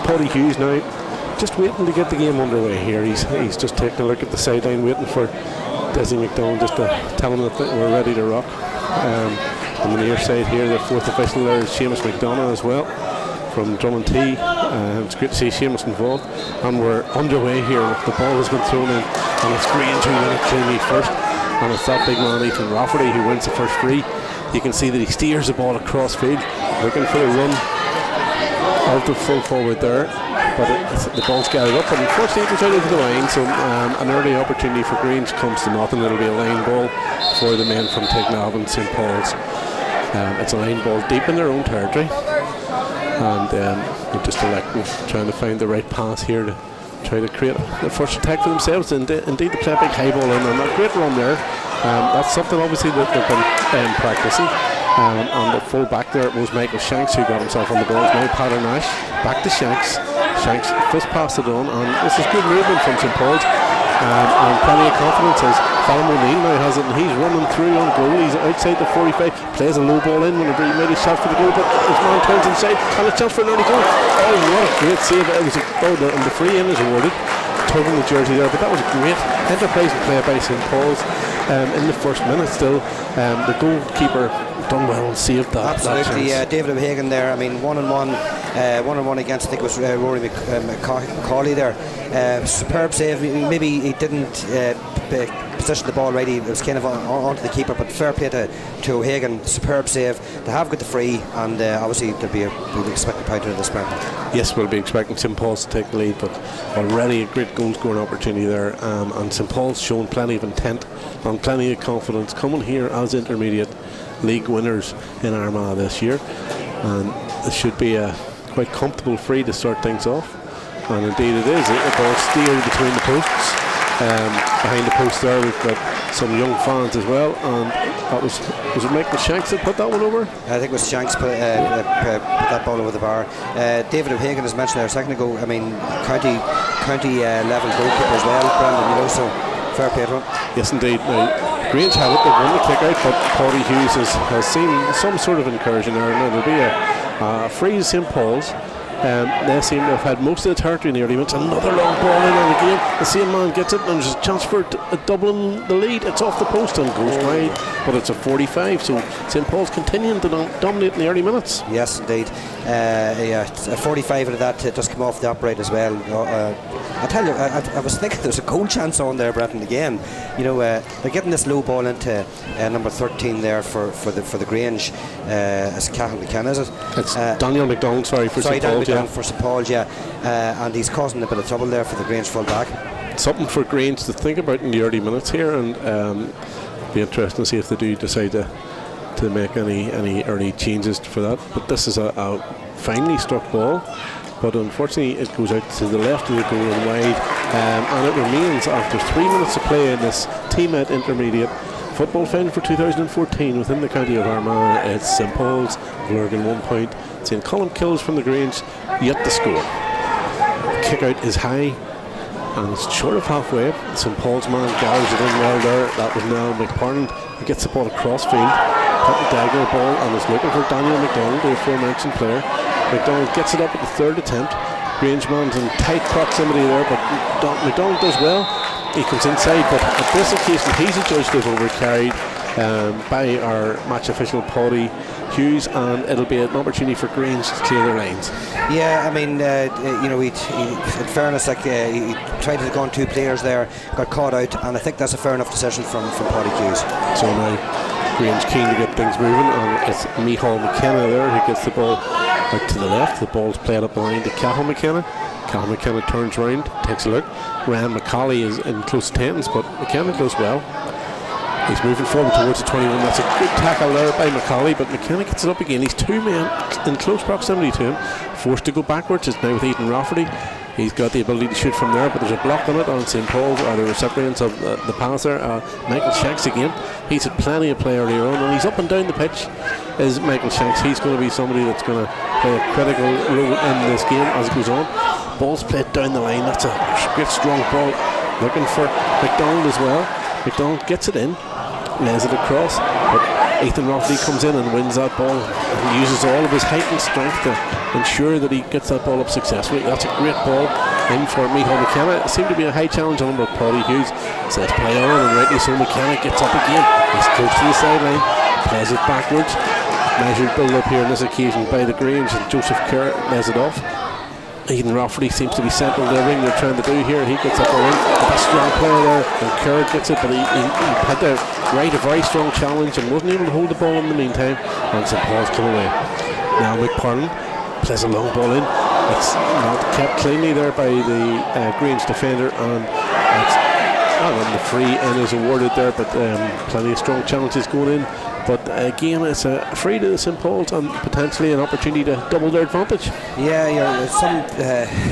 Paddy Hughes now just waiting to get the game underway here. He's just taking a look at the sideline, waiting for Desi McDonald just to tell him that we're ready to rock. On the near side here, the fourth official there is Seamus McDonough as well from Drummond T. It's great to see Seamus involved, and we're underway here. The ball has been thrown in, and it's Grange who win it cleanly first, and it's that big man Ethan Rafferty who wins the first free. You can see that he steers the ball across field, looking for the run of the full forward there, but the ball's gathered up, but unfortunately it goes out over the line, so an early opportunity for Grange comes to nothing. It'll be a line ball for the men from Tignav and St Paul's. It's a line ball deep in their own territory, and they're just trying to find the right pass here to try to create the first attack for themselves. Indeed, they play a big high ball in, and a great run there. That's something obviously that they've been practicing. And the full back there was Michael Shanks, who got himself on the ball. Now Pattern Nash back to Shanks. Shanks fist passed it on, and this is good movement from St Paul's, and plenty of confidence as Fallon O'Neill now has it, and he's running through on goal. He's outside the 45, plays a low ball in whenever he made a shot for the goal, but his man turns inside and a chance for an early goal. Oh, what a great save. It was and the free in is awarded, tugging the jersey there, but that was a great enterprising play by St Paul's. In the first minute still, the goalkeeper done well and saved that. Absolutely, David O'Hagan there. I mean, one on one against, I think it was Rory McCauley there. Superb save. Maybe he didn't position the ball right. It was kind of onto the keeper, but fair play to O'Hagan. Superb save. They have got the free, and obviously we'll expect a point out of this man. Yes, we'll be expecting St Paul's to take the lead, but already a great goal scoring opportunity there, and St Paul's shown plenty of intent and plenty of confidence coming here as intermediate league winners in Armagh this year, and it should be a quite comfortable free to start things off, and indeed it is. The ball steered between the posts. Behind the post there we've got some young fans as well, and that was it Michael Shanks that put that one over? I think it was Shanks put that ball over the bar. David O'Hagan, as mentioned there a second ago, I mean, county level goalkeeper as well, Brandon, so fair play to him. Yes, indeed. Now, Grange had it, they won the kick out, but Paddy Hughes has seen some sort of incursion there, and there'll be a free to St Paul's. They seem to have had most of the territory in the early minutes. Another long ball in on the game. The same man gets it, and there's a chance for doubling the lead. It's off the post and goes wide, but it's a 45. So St Paul's continuing to dominate in the early minutes. Yes, indeed. A 45 of that does come off the upright as well. I tell you, I was thinking there's a goal chance on there, Bretton. Again, they're getting this low ball into number 13 there for the Grange. It's Cahill McKenna, is it? It's Daniel McDonald. Sorry, St Paul's. For St Paul's, and he's causing a bit of trouble there for the Grange full back. Something for Grange to think about in the early minutes here, and be interesting to see if they do decide to make any early changes for that. But this is a finely struck ball, but unfortunately it goes out to the left of the goal and wide, and it remains after 3 minutes of play in this team-ed intermediate football final for 2014 within the county of Armagh. It's St Paul's, Lurgan 1 point, St Columkills from the Grange yet to score. The kick out is high and it's short of halfway. St Paul's man gathers it in well there. That was now McParland who gets the ball across field, put the diagonal ball, and is looking for Daniel McDonald, the aforementioned player. McDonald gets it up at the third attempt. Grange man's in tight proximity there, but McDonald does well. He comes inside, but at this occasion he's adjudged as overcarried by our match official Paddy Hughes, and it'll be an opportunity for Grange to clear their lines. Yeah, I mean, in fairness, he tried to go on two players there, got caught out, and I think that's a fair enough decision from Paddy Hughes. So now Grange keen to get things moving, and it's Micheál McKenna there who gets the ball out to the left. The ball's played up the line to Cahill McKenna. Cahill McKenna turns round, takes a look. Ryan McCauley is in close attendance, but McKenna does well. He's moving forward towards the 21. That's a good tackle there by McCauley, but McKenna gets it up again. He's two men in close proximity to him, forced to go backwards. It's now with Ethan Rafferty. He's got the ability to shoot from there, but there's a block on it on St Paul's, or the recipients of the pass there. Michael Shanks again. He's had plenty of play earlier on, and he's up and down the pitch. Is Michael Shanks. He's going to be somebody that's going to play a critical role in this game as it goes on. Ball's played down the line. That's a great strong ball. Looking for McDonald as well. McDonald gets it in, lays it across, but Ethan Rafferty comes in and wins that ball, and he uses all of his height and strength to ensure that he gets that ball up successfully. That's a great ball in for Micheál McKenna. It seemed to be a high challenge on him, but Paulie Hughes says play on, and rightly so. McKenna gets up again. He's close to the sideline, plays it backwards. Measured build up here on this occasion by the Grange, and Joseph Kerr lays it off. Ethan Rafferty seems to be central to the ring they're trying to do here. He gets up the ring, a strong player there, and Kerr gets it, but he had to write a very strong challenge and wasn't able to hold the ball in the meantime, and St Paul's come away. Now McParland plays a long ball in. It's not kept cleanly there by the Grange defender, and the free end is awarded there, but plenty of strong challenges going in. But again, it's a free to the St Paul's and potentially an opportunity to double their advantage. Yeah, some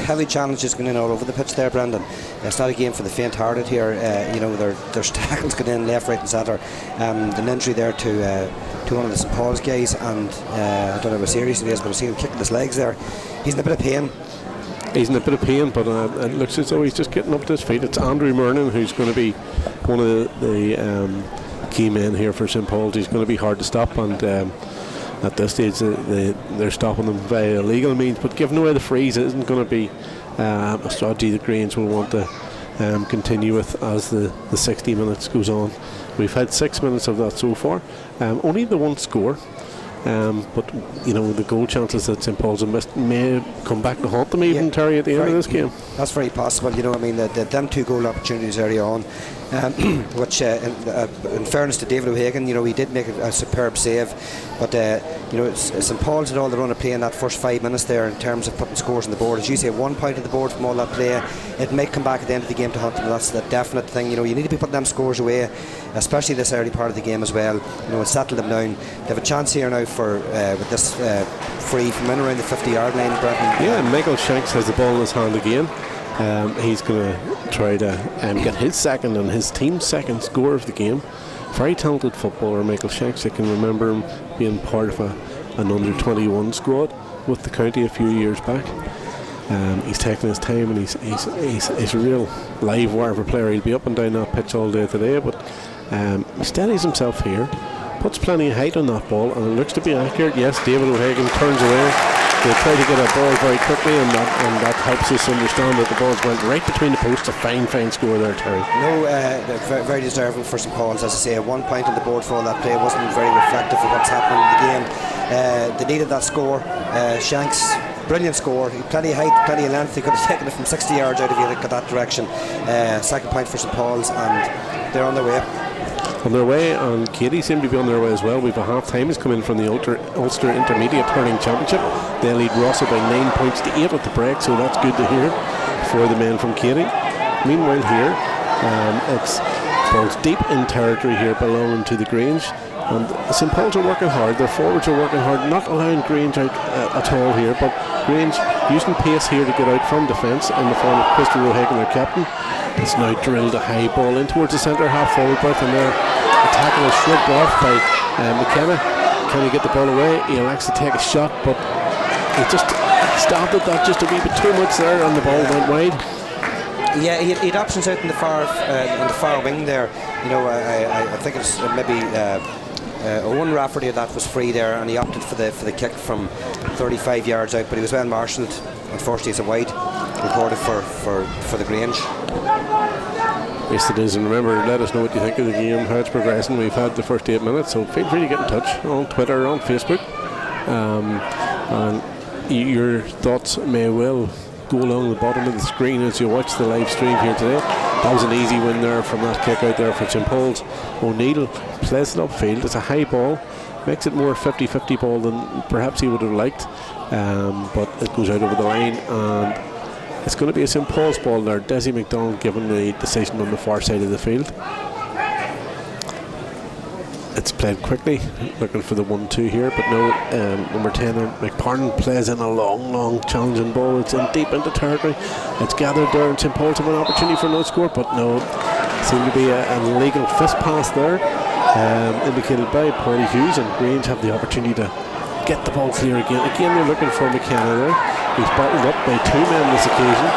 heavy challenges going in all over the pitch there, Brendan. It's not a game for the faint-hearted here. There's tackles going in left, right and centre. An injury there to one of the St Paul's guys, and I don't know how serious it is, but I've seen him kicking his legs there. He's in a bit of pain. He's in a bit of pain, but it looks as though he's just getting up to his feet. It's Andrew Murnan who's going to be one of the key men here for St Paul's. He's going to be hard to stop, and at this stage they're stopping them via illegal means, but giving away the frees isn't going to be a strategy that Grange will want to continue with as the 60 minutes goes on. We've had 6 minutes of that so far, only the one score. But the goal chances that St Paul's have missed may come back to haunt them even, Terry, at the end of this game. That's very possible. Them 2 goal opportunities early on, which in fairness to David O'Hagan, he did make a superb save, but St Paul's had all the run of play in that first 5 minutes there in terms of putting scores on the board. As you say, 1 point on the board from all that play. It might come back at the end of the game to haunt them. That's the definite thing. You need to be putting them scores away, especially this early part of the game as well. And settle them down. They have a chance here now for with this free from in around the 50-yard line, Brendan. Yeah, Michael Shanks has the ball in his hand again. He's going to try to get his second and his team's second score of the game. Very talented footballer, Michael Shanks. I can remember him being part of an under-21 squad with the county a few years back. He's taking his time, and he's a real live wire of a player. He'll be up and down that pitch all day today, but he steadies himself here, puts plenty of height on that ball, and it looks to be accurate. Yes, David O'Hagan turns away. They try to get a ball very quickly, and that helps us understand that the balls went right between the posts. A fine score there, Terry. No, very deserving for St Paul's. As I say, 1 point on the board for all that play wasn't very reflective of what's happening in the game. They needed that score. Shanks, brilliant score. Plenty of height, plenty of length. He could have taken it from 60 yards out if he had got that direction. Second point for St Paul's, and they're on their way. And Katie seem to be on their way as well. We've a half time has come in from the Ulster Intermediate Hurling Championship. They lead Rossa by 9 points to 8 at the break, so that's good to hear for the men from Katie. Meanwhile here, it's Paul's deep in territory here belonging to the Grange, and St Paul's are working hard. Their forwards are working hard, not allowing Grange out at all here, but Grange using pace here to get out from defence in the form of Christopher O'Hagan, their captain. It's now drilled a high ball in towards the centre half forward berth, and there the tackle is shrugged off by McKenna. Can he get the ball away? He elects to take a shot, but he just stopped at that just a wee bit too much there, and the ball went wide. Yeah, he had options out in the far wing there. I think it's maybe Owen Rafferty that was free there, and he opted for the kick from 35 yards out, but he was well marshalled. Unfortunately, it's a wide recorded for the Grange. Yes, it is, and remember, let us know what you think of the game, how it's progressing. We've had the first 8 minutes, so feel free to get in touch on Twitter, on Facebook, and your thoughts may well go along the bottom of the screen as you watch the live stream here today. That was an easy win there from that kick out there for St Paul's. O'Neill plays it upfield. It's a high ball, makes it more 50-50 ball than perhaps he would have liked, but it goes out over the line, and it's going to be a St Paul's ball there. Desi McDonald given the decision on the far side of the field. It's played quickly, looking for the 1-2 here, but no, number 10 McParnan plays in a long challenging ball. It's in deep into territory. It's gathered there, and St Paul's have an opportunity for no score, but no, seemed to be an illegal fist pass there, indicated by Paulie Hughes, and Grange have the opportunity to get the ball clear again. Again, they're looking for McKenna there. He's bottled up by 2 men this occasion.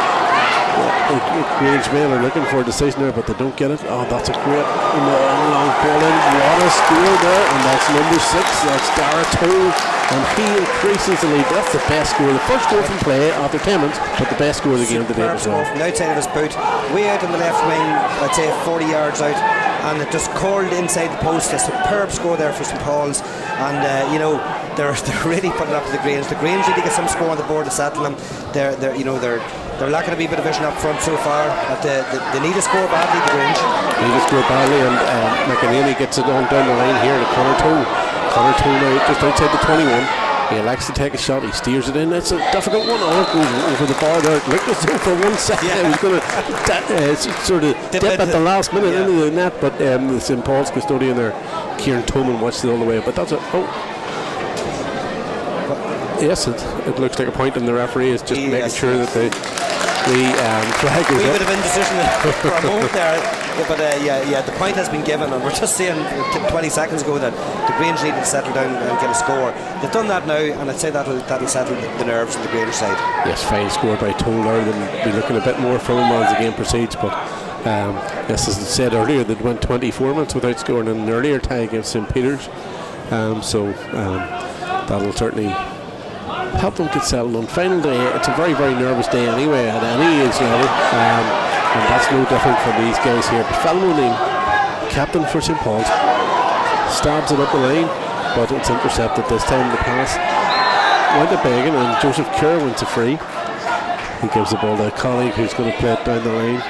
Grange men are looking for a decision there, but they don't get it. Oh, that's a great long ball in. What a score there, and that's number 6. That's Dara Toole, and he increases the lead. That's the best score. The first score from play after 10 minutes, but the best score of the game today as well. From the outside of his boot, way out on the left wing, I'd say 40 yards out, and it just curled inside the post. A superb score there for St Paul's, and they're really putting it up to the Grange. The Grange need to get some score on the board to settle them. They're lacking a wee bit of vision up front so far, but they need a score badly, the Grange. They need a score badly, and McEnany gets it on down the line here to Conor Toole. Conor Toole now just outside the 21. He elects to take a shot. He steers it in. It's a difficult one. Oh, it goes over the bar there. It looked as though for 1 second it was going to sort of dip at the last minute into the net, but the St Paul's custodian there, Kieran Toman, watched it all the way. But that's it. Yes, it looks like a point, and the referee is just making sure that the flag goes up. A wee bit of indecision for a moment there, but the point has been given, and we're just saying 20 seconds ago that the Grange needed to settle down and get a score. They've done that now, and I'd say that'll settle the nerves on the Grange side. Yes, fine score by Toole there. They'll be looking a bit more from him as the game proceeds, but yes, as I said earlier, they'd went 24 minutes without scoring in an earlier tie against St Peter's, so that'll certainly help them get settled on final day. It's a very, very nervous day anyway at any age level, and that's no different for these guys here. But Fallon O'Neill, captain for St Paul's, stabs it up the line, but it's intercepted this time. The pass went to Began, and Joseph Kerr wins a free. He gives the ball to a colleague who's going to play it down the line.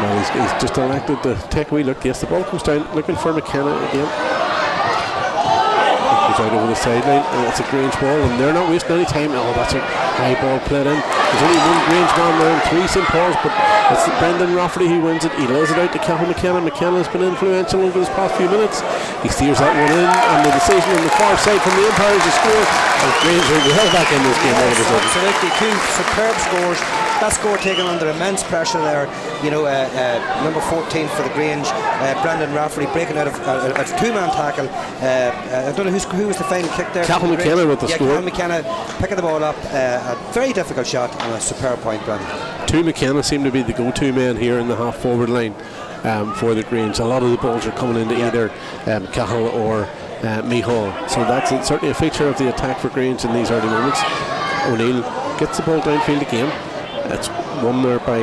Well, he's just elected to take a wee look. Yes, the ball comes down, looking for McKenna again. Out over the sideline, and it's a Grange ball, and they're not wasting any time. Oh, that's a high ball played in. There's only one Grange man there and 3 St Paul's, but it's Brendan Rafferty who wins it. He lays it out to Cathal McKenna. McKenna has been influential over this past few minutes. He steers that one in, and the decision on the far side from the umpire is to score, and Grange will be held back in this game all of a sudden. Absolutely, 2 superb scores. That score taken under immense pressure there. Number 14 for the Grange, Brendan Rafferty breaking out of a 2-man tackle. I don't know who was the final kick there. Cathal McKenna with the score. Cathal McKenna picking the ball up. A very difficult shot and a superb point, Brendan. 2 McKenna seem to be the go-to man here in the half-forward line for the Grange. A lot of the balls are coming into either Cathal or Mihal. So that's certainly a feature of the attack for Grange in these early moments. O'Neill gets the ball downfield again. It's won there by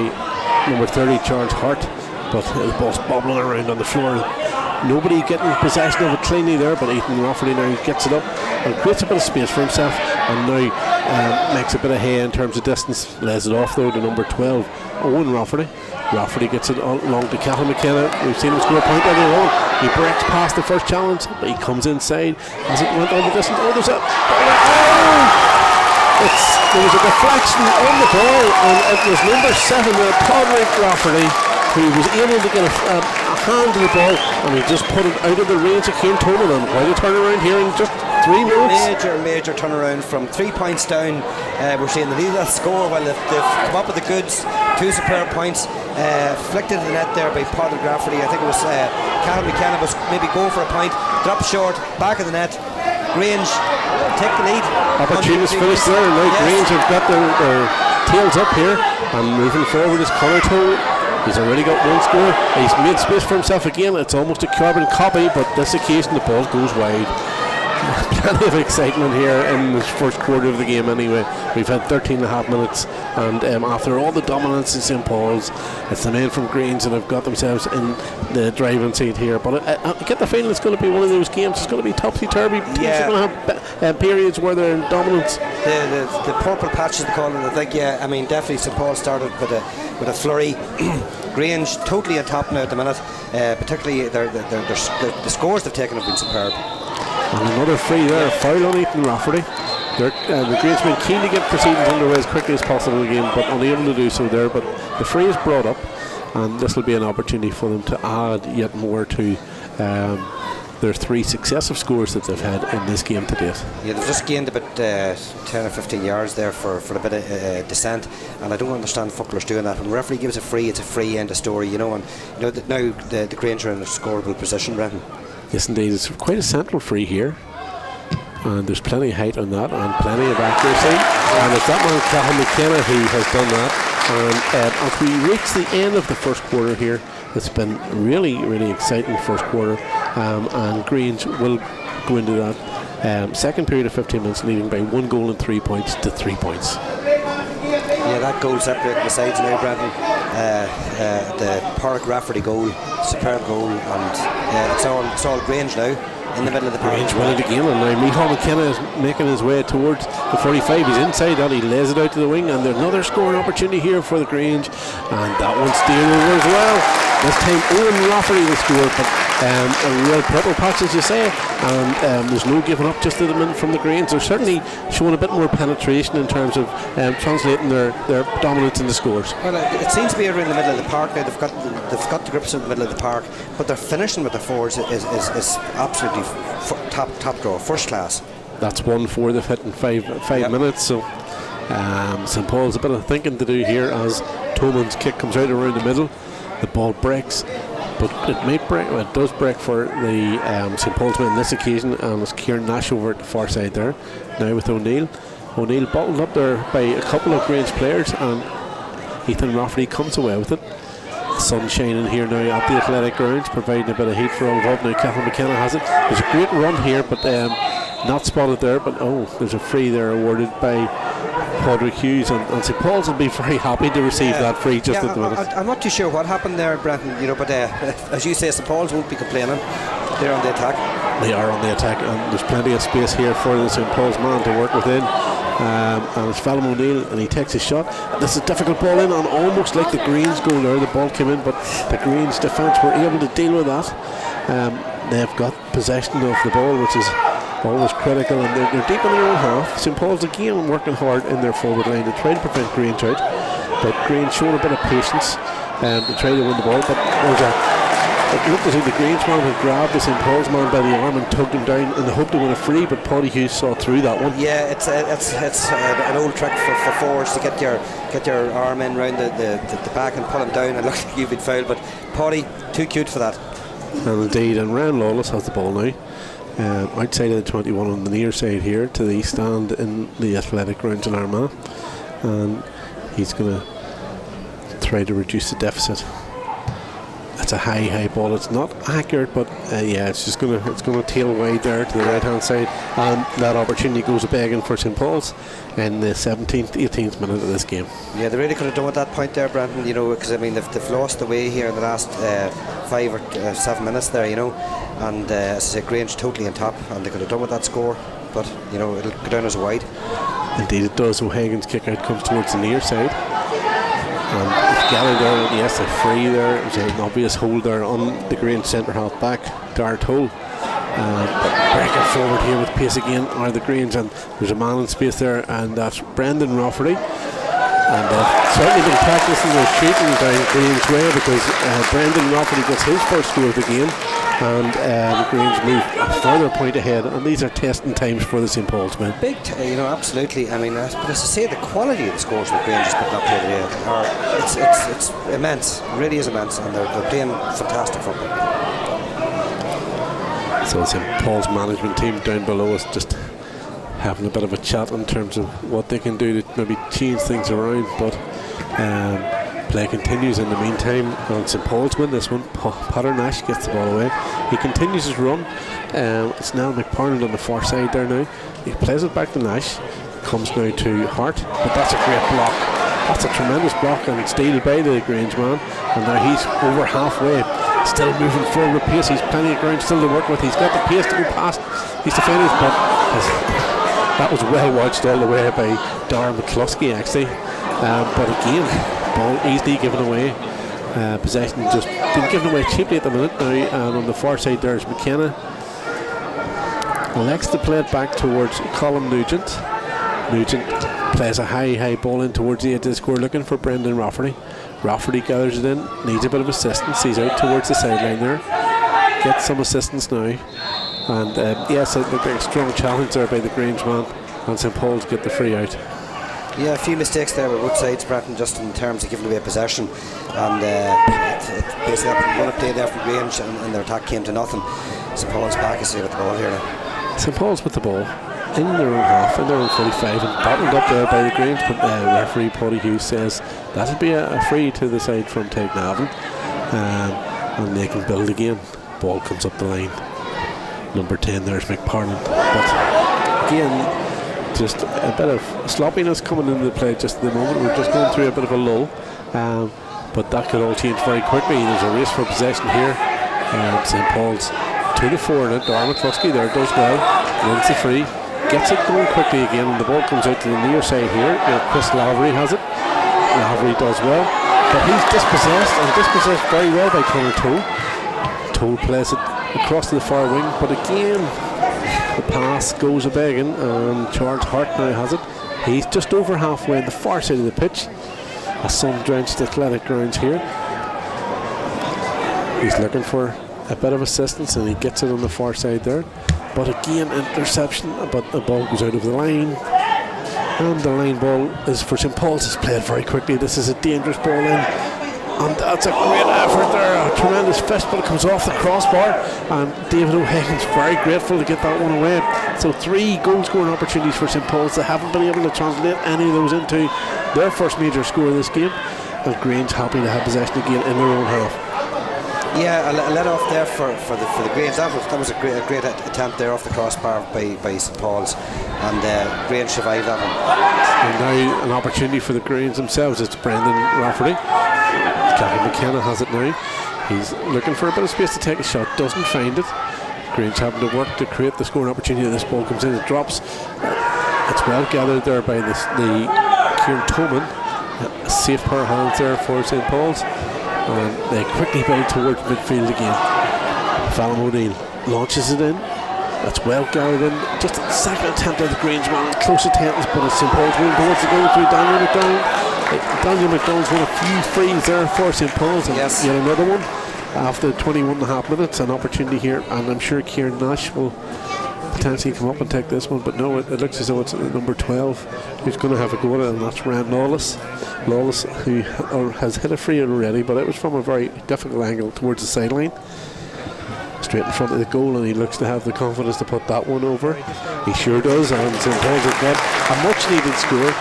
number 30 Charles Hart, but the ball's bobbling around on the floor. Nobody getting possession of it cleanly there, but Ethan Rafferty now gets it up and creates a bit of space for himself, and now makes a bit of hay in terms of distance. Lays it off though to number 12 Owen Rafferty. Rafferty gets it along to Cathal McKenna. We've seen him score a point earlier on. He breaks past the first challenge, but he comes inside as it went on the distance. Oh, there's a there was a deflection on the ball, and it was number 7, Podrick Rafferty, who was able to get a hand to the ball, and he just put it out of the range of Kieran Toman. And quite a turnaround here in just 3 minutes. Major turnaround from 3 points down. We're seeing the lead that score while they've come up with the goods. 2 superb points flicked into the net there by Podrick Rafferty. I think it was Cathal McKenna was maybe going for a point, dropped short, back of the net. Grange take the lead. Opportunist finish there, and now Grange have got their tails up here, and moving forward is Conor Toole. He's already got 1 score. He's made space for himself again. It's almost a carbon copy, but this occasion the ball goes wide. Plenty of excitement here in the first quarter of the game anyway. We've had 13.5 minutes, and after all the dominance in St Paul's, it's the men from Grange that have got themselves in the driving seat here. But I get the feeling it's going to be one of those games. It's going to be topsy-turvy. Teams are going to have periods where they're in dominance. The purple patches they call it. I think definitely St Paul started with a flurry. Grange totally on top now at the minute. Particularly the scores they've taken have been superb. And another free there, a foul on Ethan Rafferty. The Grange men keen to get proceedings underway as quickly as possible again, but unable to do so there. But the free is brought up, and this will be an opportunity for them to add yet more to their 3 successive scores that they've had in this game to date. Yeah, they've just gained about 10 or 15 yards there for a bit of descent, and I don't understand footballers doing that. When the referee gives a free, it's a free, end of story, and now the Grange are in a scoreable position, Brendan. Yes, indeed. It's quite a central free here, and there's plenty of height on that and plenty of accuracy, and it's that man Cathal McKenna who has done that. And as we reach the end of the first quarter here, it's been really, really exciting first quarter, and Grange will go into that second period of 15 minutes leading by 1 goal and 3 points to 3 points. Yeah, that goal separating the sides now, Brendan. The Park Rafferty goal, superb goal, and it's all Grange now in the middle of the park. Grange win it again, and now Micheál McKenna is making his way towards the 45. He's inside that, he lays it out to the wing, and there's another scoring opportunity here for the Grange, and that one's steered over as well. This time Owen Rafferty will score, but a real purple patch, as you say, and there's no giving up just at the minute from the Grange. They're certainly showing a bit more penetration in terms of translating their dominance in the scores. Well, it seems to be around the middle of the park now. They've got the grips in the middle of the park, but their finishing with the forwards is absolutely top draw, first class. That's 1-4 they've hit in five minutes, so St. Paul's a bit of thinking to do here as Toman's kick comes out around the middle. The ball breaks, but it does break for the St. Paul's men on this occasion, and it's Kieran Nash over at the far side there now with O'Neill bottled up there by a couple of Grange players, and Ethan Rafferty comes away with it. The sun shining here now at the athletic grounds, providing a bit of heat for all involved. Now Cathal McKenna has it. There's a great run here, but not spotted there, but there's a free there awarded by Padraig Hughes, and St. Paul's will be very happy to receive that free just at the minute. I'm not too sure what happened there, Brenton, but as you say, St. Paul's won't be complaining. They're on the attack. They are on the attack, and there's plenty of space here for the St. Paul's man to work within. And it's Fallon O'Neill, and he takes his shot. This is a difficult ball in, and almost like the Grange goal there, the ball came in, but the Grange defence were able to deal with that. They've got possession of the ball, which is always critical, and they're deep in their own half. St. Paul's again working hard in their forward line to try to prevent Grange out, but Grange showing a bit of patience to try to win the ball, but it looked as though the Grange man had grabbed the St. Paul's man by the arm and tugged him down in the hope to win a free, but Paddy Hughes saw through that one. Yeah, it's an old trick for forwards to get your arm in round the back and pull him down, and look like you've been fouled, but Paddy, too cute for that. And indeed, and Ryan Lawless has the ball now. Outside of the 21 on the near side here to the east stand in the athletic grounds in Armagh, and he's going to try to reduce the deficit. It's a high ball. It's not accurate, but it's going to tail wide there to the right hand side, and that opportunity goes a begging for St. Paul's in the 17th, 18th minute of this game. Yeah, they really could have done at that point there, Brandon. Because I mean they've lost the way here in the last 5 or 7 minutes there, and as I said, Grange totally on top, and they could have done with that score, but it'll go down as a wide. Indeed it does. O'Hagan's kick out comes towards the near side. And Gallagher, yes, a free there. There's an obvious hold there on the Grange centre half back, Dart Hole. But breaking forward here with pace again are the Grange, and there's a man in space there, and that's Brendan Rafferty. And they've certainly been practicing their shooting down Grange way, because Brendan Rafferty gets his first score of the game, and the Grange move a further point ahead, and these are testing times for the St. Paul's men. Absolutely. I mean, but as I say, the quality of the scores that Grange has put up here today it's immense. It really is immense, and they're playing fantastic football. So St. Paul's management team down below us just having a bit of a chat in terms of what they can do to maybe change things around, but play continues in the meantime, and St. Paul's win this one. Potter Nash gets the ball away. He continues his run. It's now McParland on the far side there now. He plays it back to Nash. Comes now to Hart, but that's a great block. That's a tremendous block, and it's stealed by the Grange man, and now he's over halfway, still moving forward with pace. He's plenty of ground still to work with. He's got the pace to go past his defenders, but that was well watched all the way by Darren McCluskey actually. But again, ball easily given away. Possession just been given away cheaply at the minute now, and on the far side there's McKenna. Elects to play it back towards Colin Nugent. Nugent plays a high ball in towards the edge of the score, looking for Brendan Rafferty. Rafferty gathers it in, needs a bit of assistance. He's out towards the sideline there. Gets some assistance now. And yes, a strong challenge there by the Grange man, and St. Paul's get the free out. Yeah, a few mistakes there with both sides, Bratton, just in terms of giving away possession, and basically one update there from Grange, and their attack came to nothing. St. Paul's back is with the ball here now. St. Paul's with the ball. in their own half, in their own 45, and bottled up there by the Grange. But referee Paddy Hughes says that'll be a free to the side from Tynavon, and they can build again. Ball comes up the line. Number 10, there's McParland. But again, just a bit of sloppiness coming into the play just at the moment. We're just going through a bit of a lull, but that could all change very quickly. There's a race for possession here. St. Paul's to the fore now. Darren McCluskey there does well, wins the free, gets it going quickly again, and the ball comes out to the near side here. Chris Lavery has it. Lavery does well, but he's dispossessed, and dispossessed very well by Conor Toll. Toll plays it across to the far wing, but again the pass goes a begging, and Charles Hart now has it. He's just over halfway on the far side of the pitch. A sun-drenched athletic grounds here. He's looking for a bit of assistance, and he gets it on the far side there, but again interception, but the ball goes out of the line, and the line ball is for St. Paul's. It's played very quickly. This is a dangerous ball in, and that's a great effort there, a tremendous fist, but it comes off the crossbar, and David O'Hagan's very grateful to get that one away. So 3 goal scoring opportunities for St. Paul's. They haven't been able to translate any of those into their first major score of this game, and Grange happy to have possession again in their own half. Yeah, a let off there for the Grange. That was a great attempt there off the crossbar by St. Paul's, and Grange survived that one. And now an opportunity for the Grange themselves. It's Brendan Rafferty. Gavin McKenna has it now. He's looking for a bit of space to take a shot, doesn't find it. Grange having to work to create the scoring opportunity. This ball comes in, it drops. It's well gathered there by the Kieran Toman. A safe pair of hands there for St. Paul's, and they quickly build towards midfield again. Fallon O'Neill launches it in. That's well gathered in. Just a second attempt at the Grange man, close attendance, but it's St. Paul's win towards the goal through Daniel McDonald. Daniel McDonald's won a few frees there for St. Paul's, and yes, yet another one after 21.5 minutes. An opportunity here, and I'm sure Kieran Nash will potentially come up and take this one, but no, it looks as though it's number 12 who's going to have a go at it, and that's Rand Lawless, who has hit a free already, but it was from a very difficult angle towards the sideline, straight in front of the goal, and he looks to have the confidence to put that one over. He sure does, and St. Paul's have got a much needed score.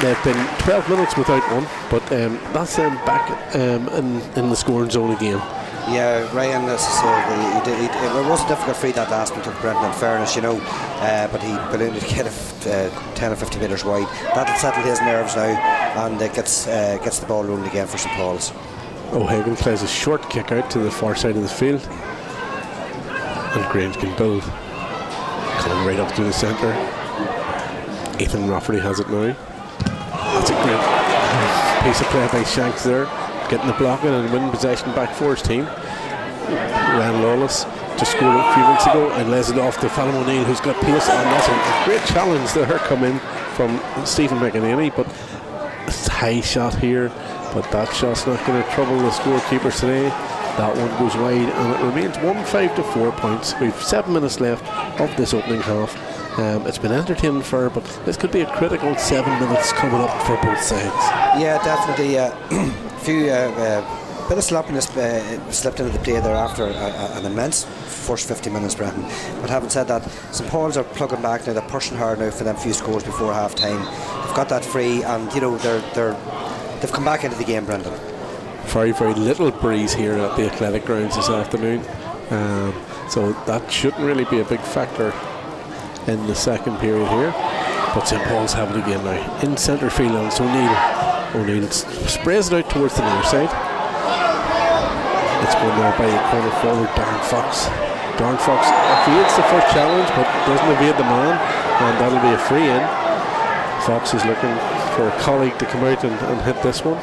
They've been 12 minutes without one, but that's them back in the scoring zone again. Yeah, Ryan, it was a difficult free that last one took Brendan, in fairness, but he ballooned it kind of 10 or 50 metres wide. That'll settle his nerves now, and gets the ball rolling again for St. Paul's. O'Hagan plays a short kick out to the far side of the field, and Grange can build. Coming right up to the centre. Ethan Rafferty has it now. That's a great piece of play by Shanks there, getting the block in and winning possession back for his team. Ryan Lawless just scored a few weeks ago and lays it off to Fallon O'Neill, who's got pace, and that's a great challenge there coming from Stephen McEnany, but it's a high shot here, but that shot's not going to trouble the scorekeepers today. That one goes wide, and it remains 1-5 to 4 points. We've 7 minutes left of this opening half. It's been entertaining for, but this could be a critical 7 minutes coming up for both sides. Yeah, definitely. Few bit of sloppiness slipped into the play there after an immense first 50 minutes, Brendan. But having said that, St. Paul's are plugging back now. They're pushing hard now for them few scores before half time. They've got that free, and they've come back into the game, Brendan. Very, very little breeze here at the athletic grounds this afternoon, so that shouldn't really be a big factor in the second period here. But St. Paul's have it again now in centre field, and so O'Neill sprays it out towards the near side. It's going there by the corner forward, Darren Fox. Darren Fox evades the first challenge, but doesn't evade the man, and that'll be a free in. Fox is looking for a colleague to come out and hit this one.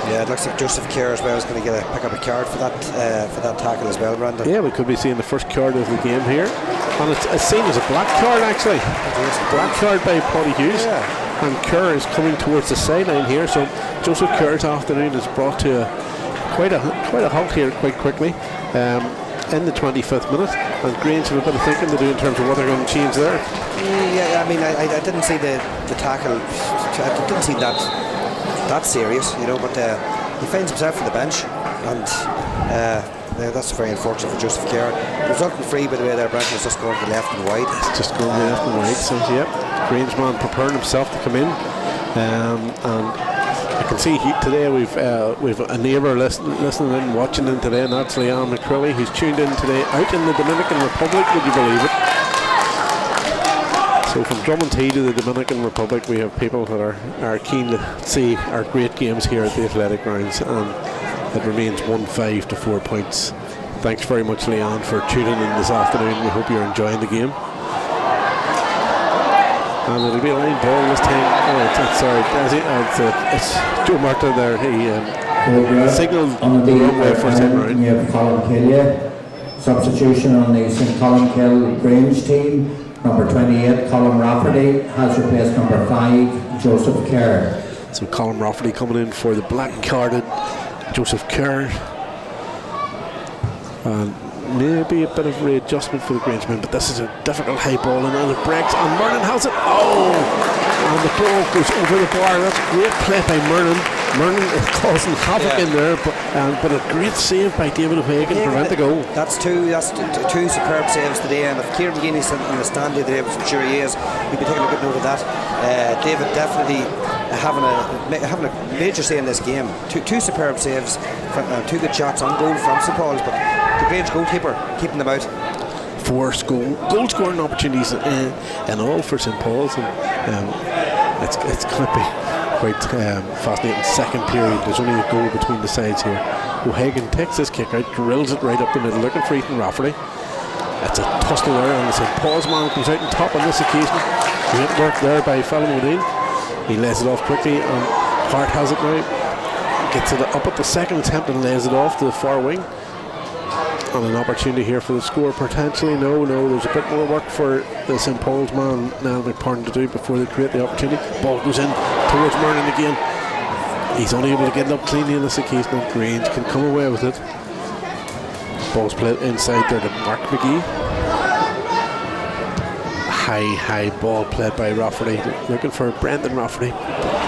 Yeah, it looks like Joseph Kerr as well is going to pick up a card for that tackle as well, Brandon. Yeah, we could be seeing the first card of the game here, and it's seen as a black card actually. Black card by Paddy Hughes, yeah. And Kerr is coming towards the sideline here, so Joseph Kerr's afternoon is brought to quite a halt here quite quickly in the 25th minute, and Grange have a bit of thinking to do in terms of what they're going to change there. Yeah, I mean, I didn't see the tackle. I didn't see that serious, but he finds himself on the bench, and that's very unfortunate for Joseph Kerr. The resultant free, by the way, there, Brenton, is just going to the left and wide. It's just going left and wide. So, yep, Grange man preparing himself to come in. And I can see today we've a neighbour listening in, watching in today, and that's Leanne McCrilly, who's tuned in today out in the Dominican Republic. Would you believe it? So from Drummondhee to the Dominican Republic, we have people that are keen to see our great games here at the athletic grounds, and it remains 1-5 to 4 points. Thanks very much, Leanne, for tuning in this afternoon. We hope you're enjoying the game. And it'll be a line ball this time. It's Joe Martin there. He signalled the wrong way first time round. You have Colin Killia. Substitution on the St. Colin Grange team. Number 28, Colin Rafferty, has replaced number 5, Joseph Kerr. So Colin Rafferty coming in for the black-carded Joseph Kerr. And maybe a bit of readjustment for the Grangemen, but this is a difficult high ball, and now it breaks, and Mernon has it. Oh! And the ball goes over the bar. That's a great play by Mernon. Mernon is causing havoc in there, but a great save by David O'Hagan to prevent the goal. That's two superb saves today, and if Kieran Guinness in the stand today, which I'm sure he is, he'll be taking a good note of that. David definitely having a major say in this game. Two superb saves, two good shots on goal from St. Paul's, but the Grange goalkeeper keeping them out. 4 goal scoring opportunities in all for St. Paul's, and it's going to be quite fascinating second period. There's only a goal between the sides here. O'Hagan takes this kick out, drills it right up the middle, looking for Ethan Rafferty. It's a tussle there, and the St. Paul's man comes out on top on this occasion. Great work there by Fallon O'Neill. He lays it off quickly, and Hart has it now. Gets it up at the second attempt and lays it off to the far wing. And an opportunity here for the score potentially. No, there's a bit more work for the St. Paul's man, Niall McParn, to do before they create the opportunity. Ball goes in towards Mernon again. He's only able to get it up cleanly on this occasion, and Grange can come away with it. Ball's played inside there to Mark McGee. High ball played by Rafferty, looking for Brendan Rafferty.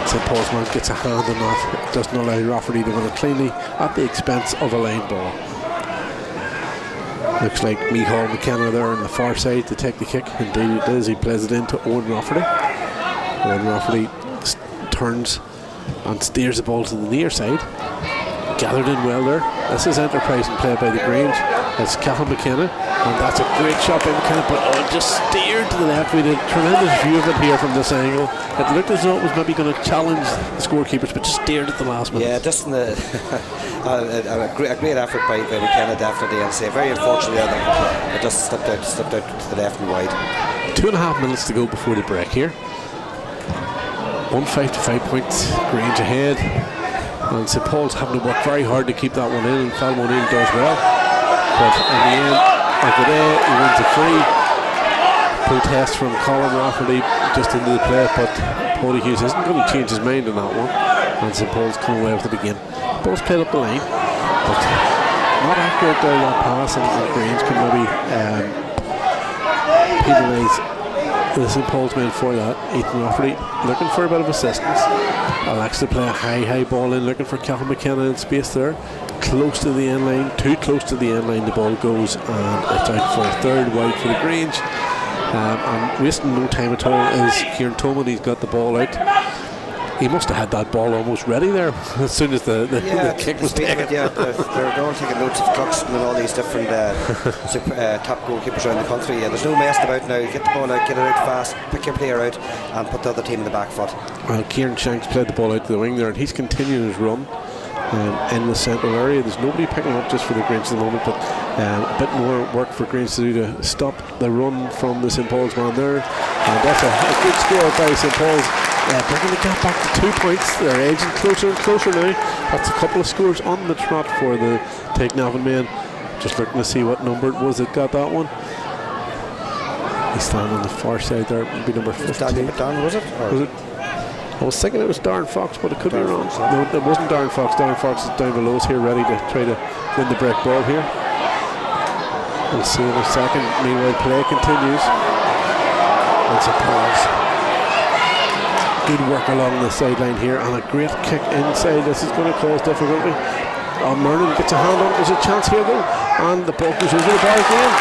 St. Paul's man gets a hand on that. It doesn't allow Rafferty to win it cleanly at the expense of a line ball. Looks like Micheál McKenna there on the far side to take the kick. Indeed it is. He plays it into Owen Rafferty. Owen Rafferty turns and steers the ball to the near side. Gathered in well there. This is enterprising play by the Grange. It's Cathal McKenna, and that's a great shot by McKenna, but just steered to the left. We did a tremendous view of it here from this angle. It looked as though it was maybe going to challenge the scorekeepers, but just steered at the last minute. Yeah, just in the a great effort by McKenna, definitely. I'd say very unfortunate that it just slipped out to the left and wide. 2.5 minutes to go before the break here. 1-5 to 5 points. Grange ahead, and St. Paul's having to work very hard to keep that one in, and Fallon O'Neill does well. But in the end of the day, he wins a free. Protest from Colin Rafferty just into the play, but Paddy Hughes isn't going to change his mind on that one, and St. Paul's come away with it again. Ball's played up the line, but not accurate there, that pass, and Grange can maybe penalise the St. Paul's men for that. Ethan Rafferty looking for a bit of assistance. Alex to play a high ball in, looking for Cathal McKenna in space there. Close to the end line, too close to the end line the ball goes, and it's out for a third wide for the Grange. And wasting no time at all is Kieran Tolman. He's got the ball out. He must have had that ball almost ready there as soon as the kick was taken. They're all taking notes of Cluxton and all these different top goalkeepers around the country. There's no messing about now. Get the ball out, get it out fast, pick your player out, and put the other team in the back foot. Well, Kieran Shanks played the ball out to the wing there, and he's continuing his run in the central area. There's nobody picking up just for the Grange at the moment, but a bit more work for Grange to do to stop the run from the St. Paul's man there. And that's a good score by St. Paul's. Bringing the gap back to 2 points. They're edging closer and closer now. That's a couple of scores on the trot for the Take Navan men. Just looking to see what number it was that got that one. He's standing on the far side there. It'd be number 15. Was it? Was it? I was thinking it was Darren Fox, but it could be wrong. No, it wasn't Darren Fox. Darren Fox is down below us here, ready to try to win the break ball here. We'll see in a second. Meanwhile, play continues. And St. Paul's. Good work along the sideline here, and a great kick inside. This is going to cause difficulty. Merlin gets a hand on it. There's a chance here though, and the ball goes over the bar again.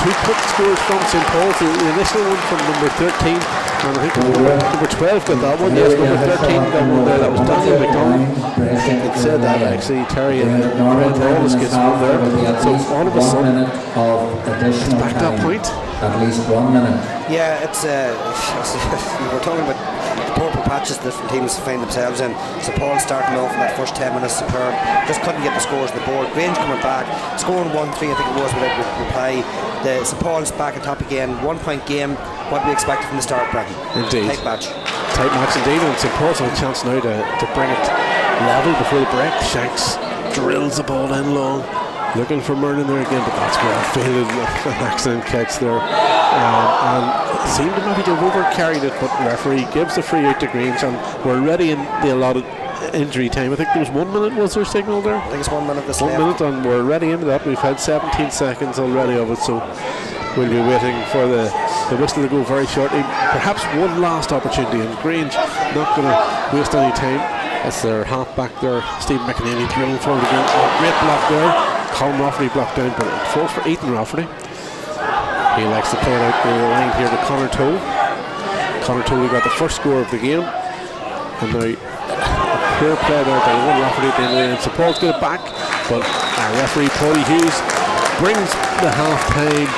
Two quick scores from St. Paul's. The initial one from number 13, and I think number 12 got that one. Yes, number 13 got one there. That was Daniel McDonald. I think it said that actually. Terry and Red Lawless gets one there. So all of a sudden, it's back that point. At least 1 minute. Yeah, it's we're talking about purple patches different teams find themselves in. St. Paul starting off in that first 10 minutes superb, just couldn't get the scores on the board. Grange coming back, scoring 1-3 I think it was without reply. The St. Paul's back on top again, 1 point game. What we expected from the start, Brendan. Indeed. Tight match Indeed, and St. Paul's have a chance now to bring it level before the break. Shanks drills the ball in long, looking for Merlin there again, but that's where I failed an accident catch there. And it seemed to maybe have over-carried it, but the referee gives the free out to Grange, and we're already in the allotted injury time. I think there was 1 minute, was there signal there? I think it's 1 minute this 1 minute, and we're already into that. We've had 17 seconds already of it, so we'll be waiting for the whistle to go very shortly. Perhaps one last opportunity, and Grange not going to waste any time. It's their half-back there, Stephen McEnany drilling forward again. Oh, great block there. Colin Rafferty blocked down, but it falls for Ethan Rafferty. He likes to play it out the line here to Conor Toll. Conor Toll got the first score of the game, and now a poor play there by Owen Rafferty at the end of the game. So Paul's got it back, but referee Paulie Hughes brings the half-time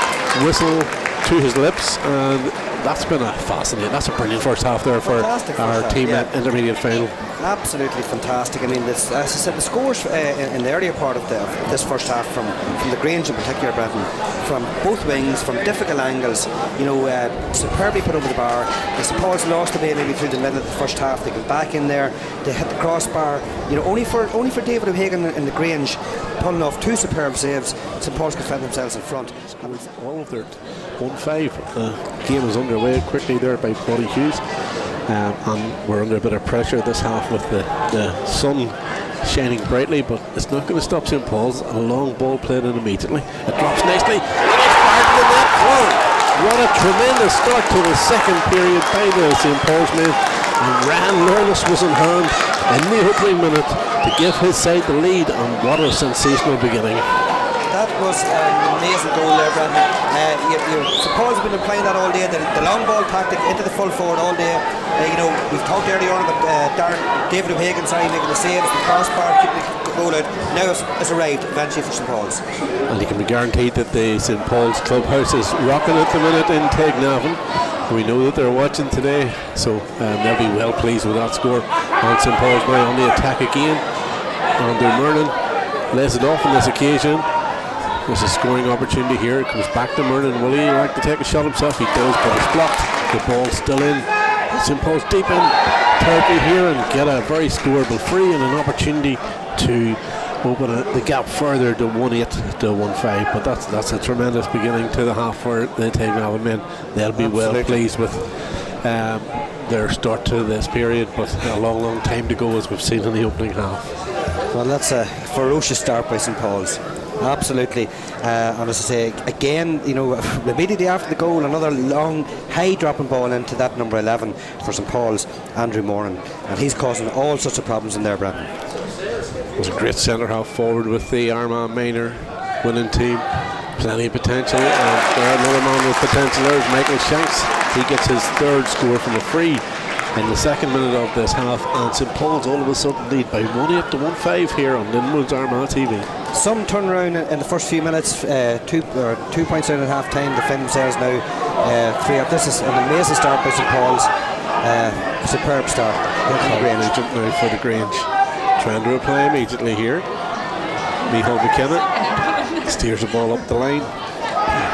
whistle to his lips, and that's been that's a brilliant first half there for our team at intermediate final. Absolutely fantastic. I mean, as I said, the scores in the earlier part of this first half from the Grange in particular, Brenton, from both wings, from difficult angles, superbly put over the bar. The St. Paul's lost the maybe through the middle of the first half. They got back in there, they hit the crossbar. Only for David O'Hagan in the Grange pulling off two superb saves. St. Paul's could find themselves in front. All of their 1-5. The game is underway quickly there by Paulie Hughes. And we're under a bit of pressure this half with the sun shining brightly, but it's not going to stop St. Paul's. A long ball played in immediately. It drops nicely, and it's fired in the net. What a tremendous start to the second period by the St. Paul's men. And Ryan Lawless was in hand in the opening minute to give his side the lead, and what a sensational beginning. That was an amazing goal there, Brendan. St. Paul's have been playing that all day, the long ball tactic into the full forward all day. We've talked earlier on about David O'Hagan making the saves, the crossbar, keeping the goal out. Now it's arrived eventually for St. Paul's. And you can be guaranteed that the St. Paul's clubhouse is rocking at the minute in Tegnavon. We know that they're watching today, so they'll be well pleased with that score. And St. Paul's now on the attack again. Andrew Merlin lays it off on this occasion. There's a scoring opportunity here. It comes back to Merlin. Will he like to take a shot himself? He does, but it's blocked. The ball's still in. St. Paul's deep in territory here and get a very scoreable free and an opportunity to open the gap further to 1-8 to 1-5. But that's a tremendous beginning to the half for the Tegnavon men. They'll be well pleased with their start to this period, but a long time to go, as we've seen in the opening half. Well, that's a ferocious start by St. Paul's. Absolutely. And as I say, again, immediately after the goal, another long, high dropping ball into that number 11 for St. Paul's, Andrew Moran. And he's causing all sorts of problems in there, Brendan. It was a great centre half forward with the Armagh Minor winning team. Plenty of potential. And there another man with potential there is Michael Shanks. He gets his third score from a free in the second minute of this half, and St. Paul's all of a sudden lead by 1-8 to 1-5 here on Linwood's Armagh TV. Some turnaround in the first few minutes, 2 points out at half time. They find themselves now 3-up. This is an amazing start by St. Paul's. Superb start. Now for the Grange. Trying to reply immediately here. Michael McKenna steers the ball up the line.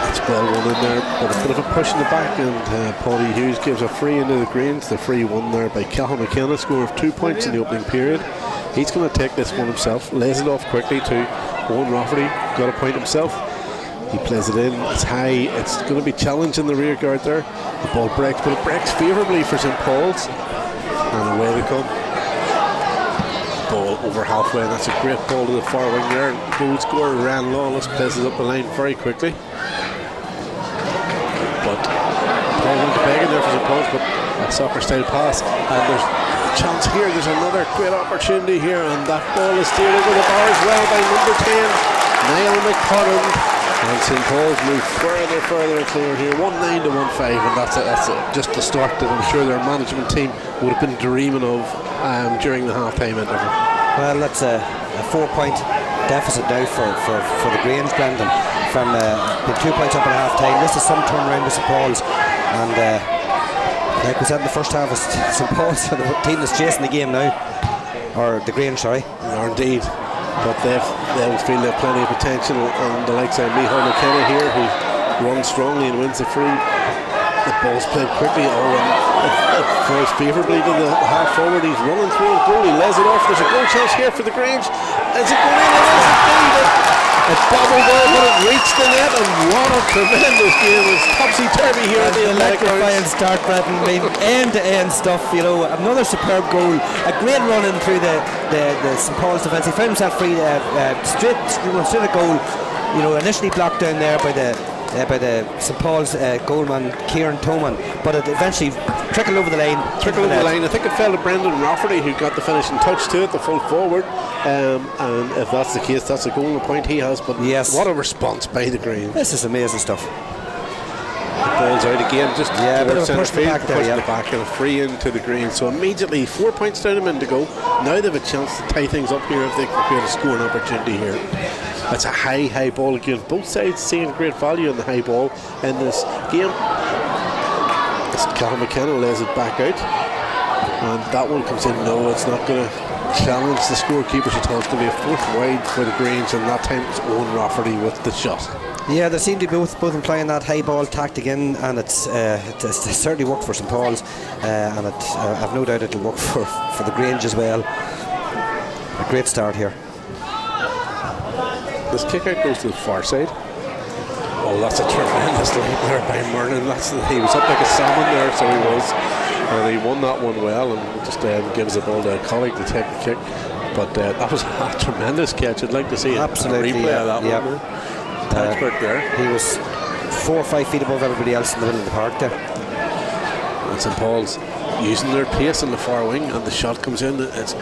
It's well one in there, but a bit of a push in the back, and Paulie Hughes gives a free into the Grange. The free one there by Cathal McKenna, score of 2 points in the opening period. He's going to take this one himself, lays it off quickly to Owen Rafferty, got a point himself. He plays it in, it's high, it's going to be challenged in the rear guard there. The ball breaks, but it breaks favourably for St. Paul's, and away they come. Ball over halfway, and that's a great ball to the far wing there. Goal scorer Ryan Lawless plays it up the line very quickly. But Paul went begging there for St. Paul's, but a soccer style pass, and there's chance here. There's another great opportunity here, and that ball is steered over the bar as well by number 10, Niall McConnell. And St Paul's move further clear here, 1-9 to 1-5, and that's just the start that I'm sure their management team would have been dreaming of during the half-time interval. Well, that's a 4-point deficit now for the Grange, Brendan, from being 2 points up at half-time. This is some turnaround to St Paul's, and like we said in the first half, St Paul's are the team that's chasing the game now, or the Grange, sorry. Or indeed. But they feel they have plenty of potential, and the likes of Micheál McKenna here, who runs strongly and wins the free. The ball's played quickly, it falls favourably to the half forward. He's running through his goal, he lays it off. There's a goal chance here for the Grange. Is it going in? It is indeed. It bobbled there, but it reached the net, and what a tremendous game. It's topsy-turvy here at the electrifying start, Brendan. End-to-end stuff, you know. Another superb goal, a great run in through the St Paul's defence. He found himself free, straight at goal. You know, initially blocked down there by the St Paul's goalman Kieran Toman, but it eventually trickled over the line. I think it fell to Brendan Rafferty, who got the finishing touch to it, the full forward. And if that's the case, that's a goal and a point he has. But yes, what a response by the Grange. This is amazing stuff. The ball's out again, just push the back and a free into the Grange. So immediately 4 points down, a minute to go. Now they have a chance to tie things up here if they can create a scoring opportunity here. That's a high ball again. Both sides seeing great value in the high ball in this game. Callum McKenna lays it back out, and that one comes in. No, it's not going to challenge the scorekeepers at all. It's going to be a fourth wide for the Grange, and that time it's Owen Rafferty with the shot. Yeah, they seem to be both employing that high ball tactic in, and it's certainly worked for St Paul's, and I've no doubt it'll work for the Grange as well. A great start here. This kick out goes to the far side. Oh, that's a tremendous lead there by Merlin. He was up like a salmon there, so he was. And he won that one well, and just gives the ball to a colleague to take the kick. But that was a tremendous catch. I'd like to see a replay of that one. Touchback there. He was 4 or 5 feet above everybody else in the middle of the park there. And St Paul's using their pace in the far wing, and the shot comes in. It's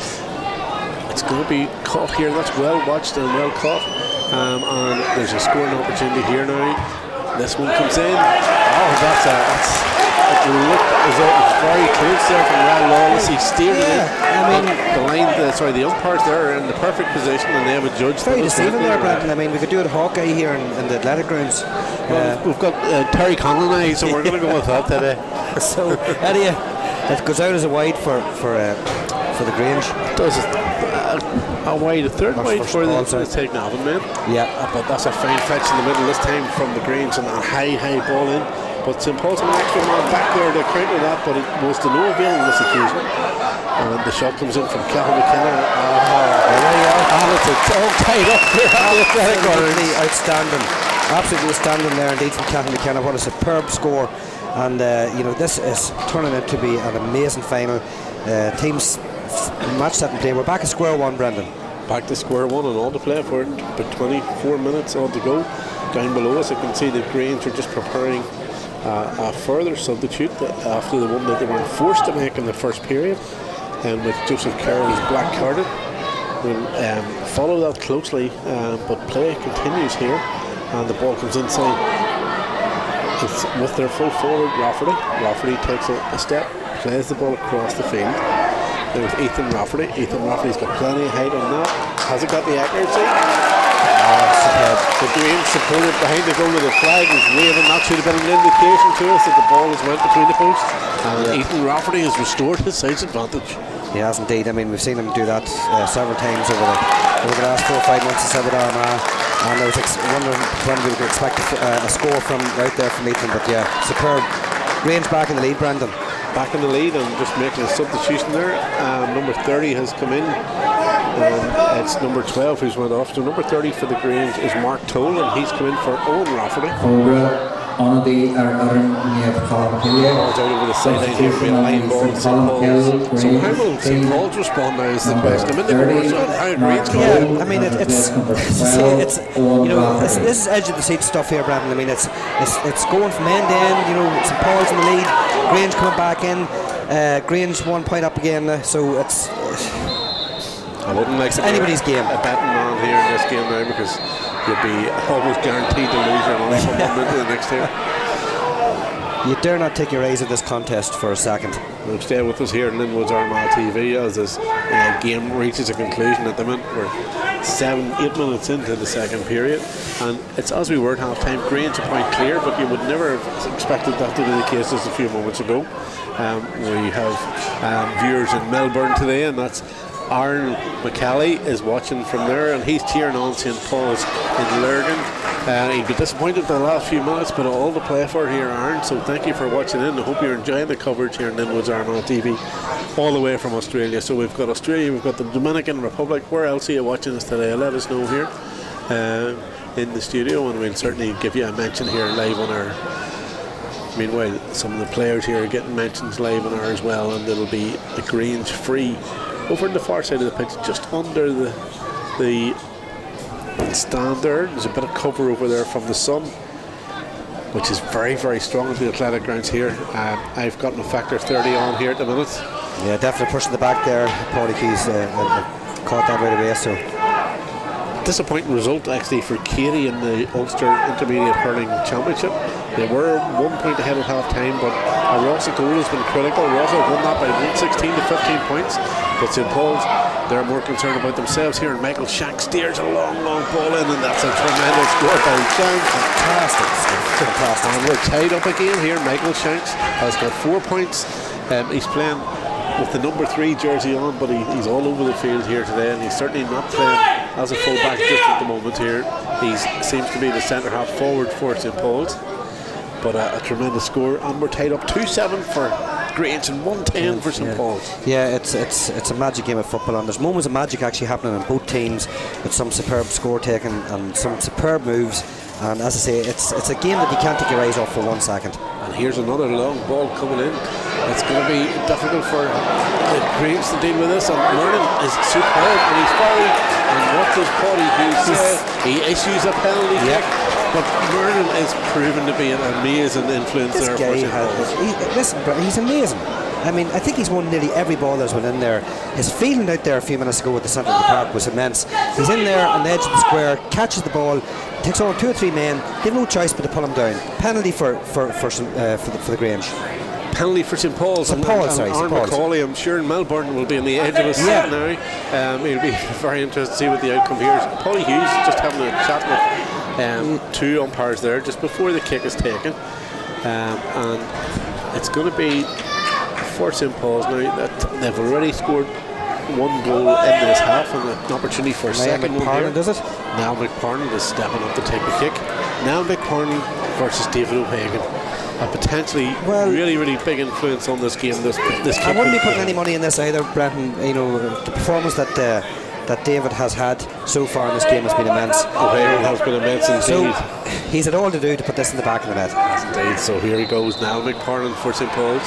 going to be caught here. That's well watched and well caught. And there's a scoring opportunity here now. This one comes in. Oh, it looked as though it was very close there from Ryan Lawless. He steered it in. I mean, the umpires there are in the perfect position, and they have a judge. Very deceiving there, Brendan. I mean, we could do it Hawkeye here in the Athletic Grounds. We've got Terry Conlon, so we're going to go with that today. So, Eddie, it goes out as a wide for the Grange. It does. A wide, a third wide for the take now, man. Yeah. But that's a fine fetch in the middle this time from the Grange, and a high ball in. But St Paul's an extra man back there to counter that, but it was to no avail on this occasion. And the shot comes in from Cathal McKenna. And it's all tied up here. Absolutely outstanding. Absolutely outstanding there indeed from Cathal McKenna. What a superb score. And you know, this is turning out to be an amazing final. Teams match set and play. We're back at square one, Brendan. Back to square one and all to play for it. But 24 minutes on to go. Down below us, I can see the Grange are just preparing a further substitute after the one that they were forced to make in the first period, and with Joseph Carroll who's black carded. We'll follow that closely, but play continues here, and the ball comes inside. It's with their full forward Rafferty. Rafferty takes a step, plays the ball across the field. There's Ethan Rafferty. Ethan Rafferty's got plenty of height on that. Has it got the accuracy? The Grange supported behind the goal with the flag was waving. That should have been an indication to us that the ball has went between the posts. And Ethan Rafferty has restored his side's advantage. He has indeed. I mean, we've seen him do that several times over the last 4 or 5 months with Armagh. And I was wondering when we could expect a score from right there from Ethan. But yeah, superb. Grange back in the lead, Brendan. Back in the lead and just making a substitution there. Number 30 has come in. It's number 12 who's went off. So number 30 for the Grange is Mark Toll, and he's come in for Owen Rafferty. On the Colin Ball's out over the sideline here, being line ball in St Paul's. So how will St Paul's respond now is the question. I mean, I mean, it's you know, this is edge of the seat stuff here, Brendan. I mean, it's going from end to end. You know, St Paul's in the lead, Grange coming back in. Grange 1 point up again, so it's I wouldn't like to anybody's game. A betting man here in this game now, because you'd be almost guaranteed to lose your money from one minute to the next here. You dare not take your eyes at this contest for a second. Well, stay with us here on Linwood's Armagh TV as this game reaches a conclusion at the minute. We're 8 minutes into the second period, and it's as we were at half time. Grange a point clear, but you would never have expected that to be the case just a few moments ago. We have viewers in Melbourne today, and that's Aaron McCallie is watching from there, and he's cheering on St Paul's in Lurgan. He'd be disappointed in the last few minutes, but all to play for here, Aaron. So thank you for watching in. I hope you're enjoying the coverage here in Linwood's Armagh TV, all the way from Australia. So we've got Australia, we've got the Dominican Republic. Where else are you watching us today? Let us know here in the studio, and we'll certainly give you a mention here live on our. Meanwhile, some of the players here are getting mentions live on our as well, and it'll be a Grange free over on the far side of the pitch, just under the stand there. There's a bit of cover over there from the sun, which is very, very strong at the athletic grounds here. I've got my factor 30 on here at the minute. Yeah, definitely pushing the back there. Paulie Keys caught that right away. So disappointing result actually for Katie in the Ulster Intermediate Hurling Championship. They were 1 point ahead at half time, but a Rossa goal has been critical. Rossa won that by 116 to 15 points, but St Paul's, they're more concerned about themselves here, and Michael Shank steers a long ball in, and that's a tremendous score by Shank. Fantastic. And we're tied up again here. Michael Shanks has got 4 points. He's playing with the number 3 jersey on, but he's all over the field here today, and he's certainly not playing as a full-back just at the moment here. He seems to be the centre half forward for St Paul's. But a tremendous score, and we're tied up 2-7 for Grange and 1-10 for St Paul's. Yeah, it's a magic game of football, and there's moments of magic actually happening in both teams, with some superb score taking and some superb moves. And as I say, it's a game that you can't take your eyes off for 1 second. And here's another long ball coming in. It's going to be difficult for Grange to deal with this, and Vernon is superb, and he's fouled. And what does Paulie Hughes say? He issues a penalty kick. But Vernon is proven to be an amazing influence there. Listen, he's amazing. I mean, I think he's won nearly every ball that's went in there. His feeling out there a few minutes ago at the centre of the park was immense. He's in there on the edge of the square, catches the ball, takes on 2 or 3 men. They have no choice but to pull him down. Penalty for the Grange. Penalty for St Paul's. St Paul's, sorry. Aaron McCauley, I'm sure in Melbourne will be on the edge of his seat now. It'll be very interesting to see what the outcome here is. Paulie Hughes just having a chat with 2 umpires there just before the kick is taken, and it's going to be for St Paul's now that they've already scored 1 goal in this half, and an opportunity for a second one here. Does it? Now McParnon is stepping up to take the kick. Now McParnon versus David O'Hagan. A potentially really big influence on this game. This I wouldn't be putting any money in this either, Brenton. You know, the performance that David has had so far in this game has been immense. O'Hagan has been immense indeed. So he's had all to do to put this in the back of the net. Yes, indeed. So here he goes now, McParnon for St Paul's.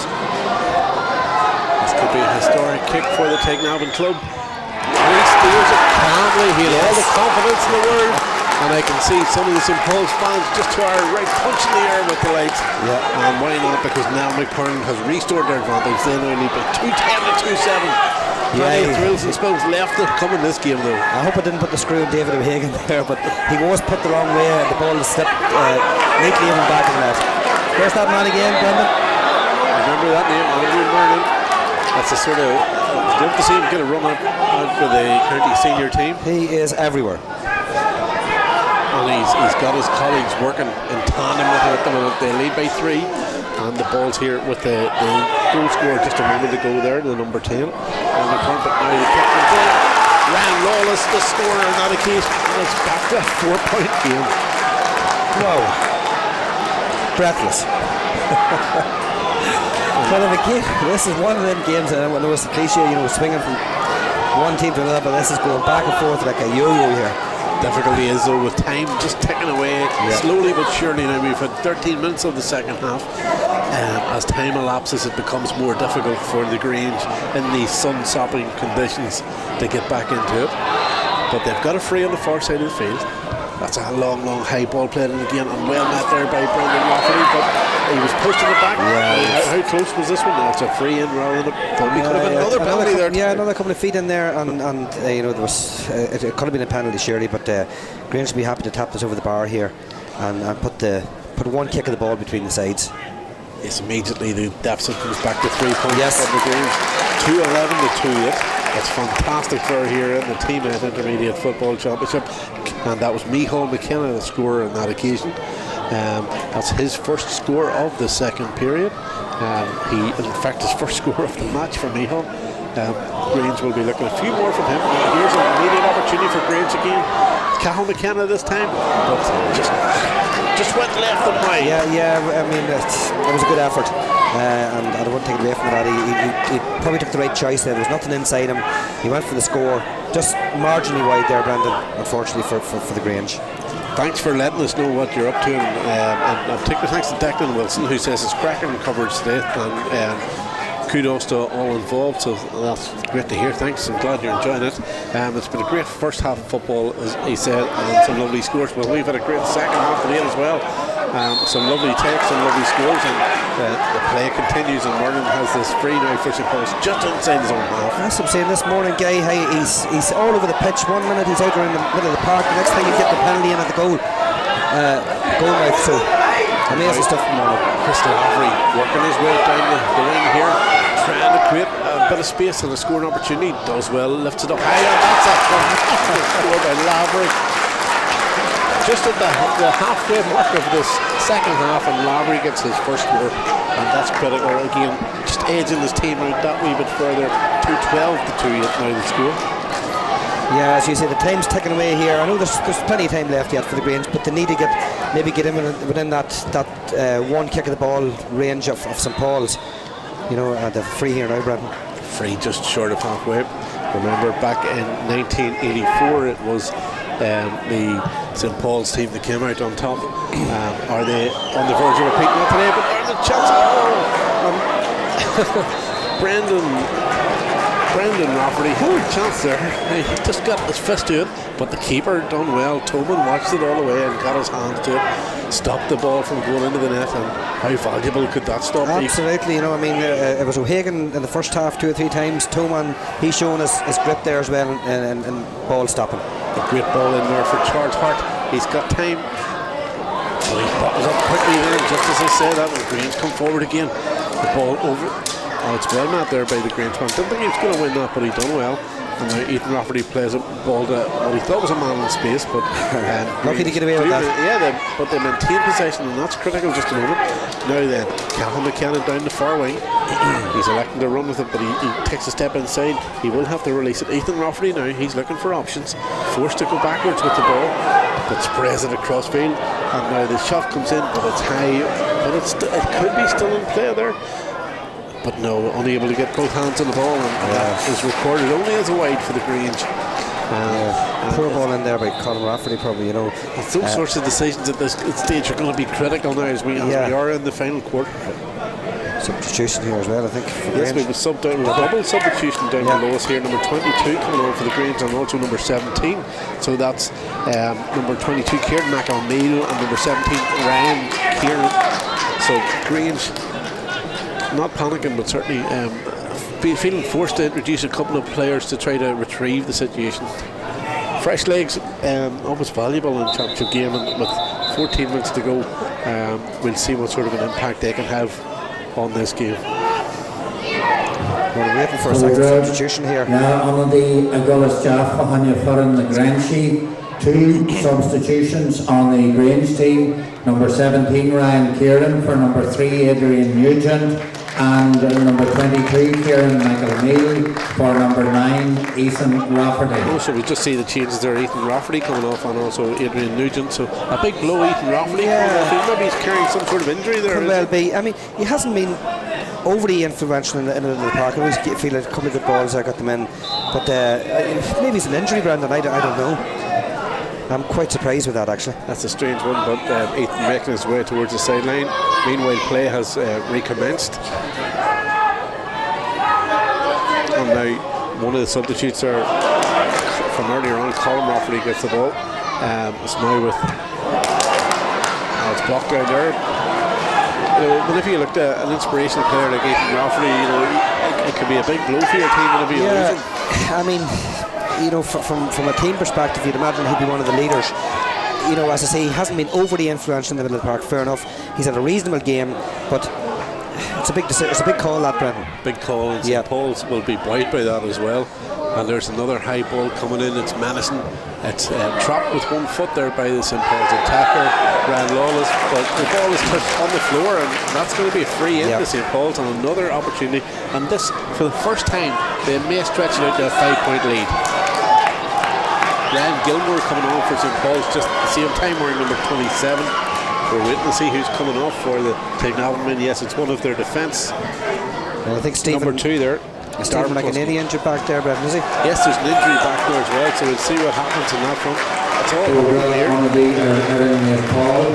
This could be a historic kick for the Tegnavon club. He steers it calmly. He had all the confidence in the world. And I can see some of the St Paul's fans just to our right punching the air with the lights. Yeah. And why not? Because now McParnon has restored their advantage. They now need 2-10 to 2-7. Yeah, thrills and spills left to come in this game though. I hope I didn't put the screw on David O'Hagan there, but he was put the wrong way and the ball is slipped neatly in back in the net. Where's that man again, Brendan? Remember that name, Andrew Vernon. That's a sort of, you have to see him get a run out for the county senior team. He is everywhere. And he's got his colleagues working in tandem with him at the moment. They lead by 3, and the ball's here with the goal scorer just a moment ago there, the number 10. And the point, but now the kick from goal. Ryan Lawless, the scorer in that occasion, and it's back to a 4-point game. Wow. Breathless. But in a game, this is one of them games, and I know it's a cliche, you know, swinging from one team to another, but this is going back and forth like a yo-yo here. Difficulty is though with time just ticking away slowly but surely. Now we've had 13 minutes of the second half. As time elapses, it becomes more difficult for the Grange in these sun-sopping conditions to get back into it. But they've got a free on the far side of the field. That's a long high ball played in again, and well met there by Brendan Rafferty, but he was posting it back. How close was this one? That's a free in rather than probably could have been another penalty there. Yeah, another couple of feet in there, and there was it could have been a penalty surely, but Grange will be happy to tap this over the bar here and put one kick of the ball between the sides. Yes, immediately the deficit comes back to 3 points. Yes. For the Grange, 2-11 to 2-8. It's fantastic for here in the Team 8 Intermediate Football Championship, and that was Micheál McKenna, the scorer on that occasion. That's his first score of the second period. In fact, his first score of the match for Micheál. Grange will be looking a few more from him. Here's an immediate opportunity for Grange again. Cathal McKenna this time, but just went left and right. Yeah. I mean, that was a good effort, and I don't want to take it away from that. He probably took the right choice there. There was nothing inside him. He went for the score, just marginally wide there, Brendan. Unfortunately for the Grange. Thanks for letting us know what you're up to, and particular thanks to Declan Wilson, who says it's cracking coverage today, and kudos to all involved, so that's great to hear. Thanks, I'm glad you're enjoying it. It's been a great first half of football, as he said, and some lovely scores, but we've had a great second half today as well. Some lovely takes, some lovely scores, and the play continues, and Merlin has this free now for St. Paul's just inside his own half. That's what I'm saying this morning, Guy. He's all over the pitch. 1 minute he's out around the middle of the park, the next thing you get the penalty in at the goal mouth. So amazing stuff from Merlin. Crystal Avery working his way down the wing here, trying to create a bit of space and a scoring opportunity. Does well, lifts it up high, and that's a fantastic score by Lavery. Just at the halfway mark of this second half, and Lavery gets his first score, and that's critical. Again, just edging his team out that wee bit further. 2-12 to 2-8 now the score. Yeah, as you say, the time's ticking away here. I know there's plenty of time left yet for the Grange, but they need to maybe get in within that one kick of the ball range of St. Paul's. You know, the free here now, Brendan. Free just short of halfway. Remember, back in 1984, it was the St. Paul's team that came out on top. Are they on the verge of repeating that today? But there's a chance. Brendan Rafferty had a chance there. He just got his fist to it, but the keeper done well. Tobin watched it all the way and got his hands to it, stopped the ball from going into the net. And how valuable could that stop be? Absolutely. You know, I mean, it was O'Hagan in the first half 2 or 3 times. Toman, he's shown his grip there as well, and ball stopping. A great ball in there for Charles Hart. He's got time. So he bottles up quickly there, just as I say that, and Grange come forward again. The ball over. Oh, it's well met there by the Grange man. Didn't think he was going to win that, but he done well. And now Ethan Rafferty plays a ball to what he thought was a man in space, but lucky to get away with that. But they maintain possession, and that's critical. Just a moment. Now then, Cathal McKenna down the far wing. He's electing to run with it, but he takes a step inside. He will have to release it. Ethan Rafferty now, he's looking for options. Forced to go backwards with the ball, but sprays it across field. And now the shot comes in, but it's high. But it could be still in play there. But no, unable to get both hands on the ball, and that is recorded only as a wide for the Grange. Poor ball in there by Colin Rafferty, probably, you know. Those sorts of decisions at this stage are going to be critical now as we are in the final quarter. Substitution here as well, I think. Yes, we have a double substitution down below us here. Number 22 coming over for the Grange, and also number 17. So that's number 22 Kieran McElmeal and number 17 Ryan Kieran. So Grange not panicking, but certainly feeling forced to introduce a couple of players to try to retrieve the situation. Fresh legs, always valuable in a championship game, and with 14 minutes to go, we'll see what sort of an impact they can have on this game. We're waiting for a second substitution here. Yeah, on the Agulhas Jaff behind you for in the Grange. 2 substitutions on the Grange team. Number 17 Ryan Kieran for number 3 Adrian Nugent, and number 22 Kieran McElmeal for number 9 Ethan Rafferty. Also, we just see the changes there. Ethan Rafferty coming off, and also Adrian Nugent. So a big blow, Ethan Rafferty. Yeah. Maybe he's carrying some sort of injury there. Could well be. I mean, he hasn't been overly influential in the park. I always feel a couple of good balls I got them in, but maybe it's an injury, Brandon. I don't know. I'm quite surprised with that, actually. That's a strange one, but Ethan making his way towards the sideline. Meanwhile, play has recommenced. And now one of the substitutes are from earlier on. Colin Rafferty gets the ball. It's now with it's blocked down there. Whenever you look at an inspirational player like Ethan Rafferty, it could be a big blow for your team whenever you lose him. I mean, from a team perspective, you'd imagine he'd be one of the leaders. As I say, he hasn't been overly influential in the middle of the park. Fair enough. He's had a reasonable game, but it's a big call, that, Brendan. Big call. And St. Paul's will be buoyed by that as well. And there's another high ball coming in. It's Madison. It's trapped with one foot there by the St. Paul's attacker, Ran Lawless. But the ball is pushed on the floor, and that's going to be a free in to St. Paul's, and another opportunity. And this, for the first time, they may stretch it out to a 5-point lead. Ryan Gilmore coming on for St. Paul's just at the same time, wearing number 27. We're waiting to see who's coming off for the Technavan men. Yes, it's one of their defence. Well, I think Stephen, number 2 there. Stephen McEnany injured back there, Brendan, is he? Yes, there's an injury back there as well, so we'll see what happens in that front. That's all here. Going to be Paul.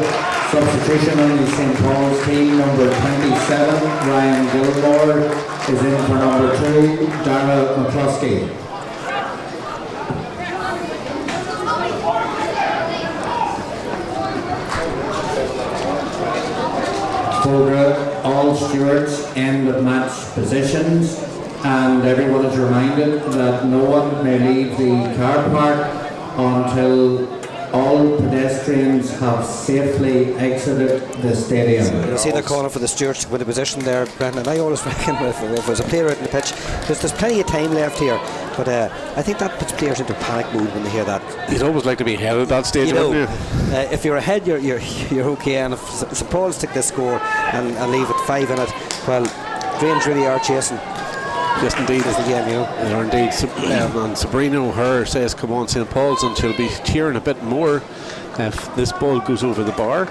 Substitution on the St. Paul's team, number 27, Ryan Gilmore, is in for number 2, Darrell McCluskey. All stewards end of match positions, and everyone is reminded that no one may leave the car park until all pedestrians have safely exited the stadium. You see they're calling for the stewards with the position there, Brendan. I always reckon if there's a player out in the pitch, there's plenty of time left here, but I think that puts players into panic mode when they hear that. You'd always like to be ahead at that stage, wouldn't you? If you're ahead, you're okay, and if St. Paul's take this score and leave it 5 in it, well, Grange really are chasing. Yes, indeed. Is the game, They are indeed. And Sabrina O'Hare says, come on, St. Paul's, and she'll be cheering a bit more if this ball goes over the bar,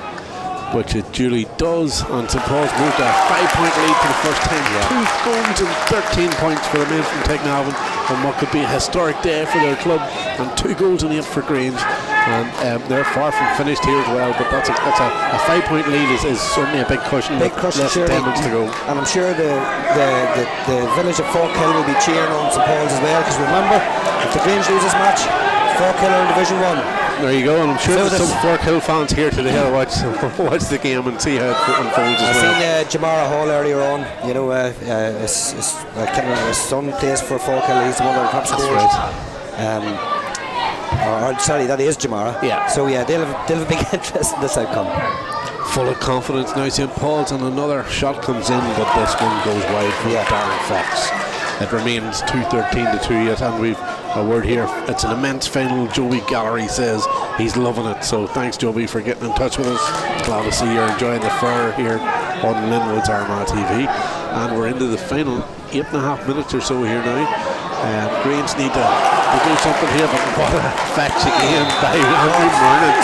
which it duly does. And St. Paul's moved a 5-point lead for the first time. 2 goals and 13 points for the men from Technavan on what could be a historic day for their club, and 2 goals and 8 for Grange. And they're far from finished here as well, but that's a 5-point lead is certainly a big cushion. Big cushion, less than 10 minutes to go. And I'm sure the village of Falkhill will be cheering on St. Paul's as well, because remember, if the Grange lose this match, Falkhill are in Division 1. There you go, and I'm sure there's some Falkhill fans here today to watch the game and see how it unfolds as well. I've seen Jamara Hall earlier on. His son plays for Falkhill. He's one of the top scorers. Sorry, that is Jamara. Yeah. So yeah, they'll have a big interest in this outcome. Full of confidence now, St. Paul's, and another shot comes in, but this one goes wide from Darren Fox. It remains 2-13 to 2 yet, and we've a word here. It's an immense final. Joey Gallery says he's loving it. So thanks, Joey, for getting in touch with us. Glad to see you're enjoying the fair here on Linwood's Armagh TV. And we're into the final 8.5 minutes or so here now. Grange need to do something here, but what a fetch again by Andrew Murnan.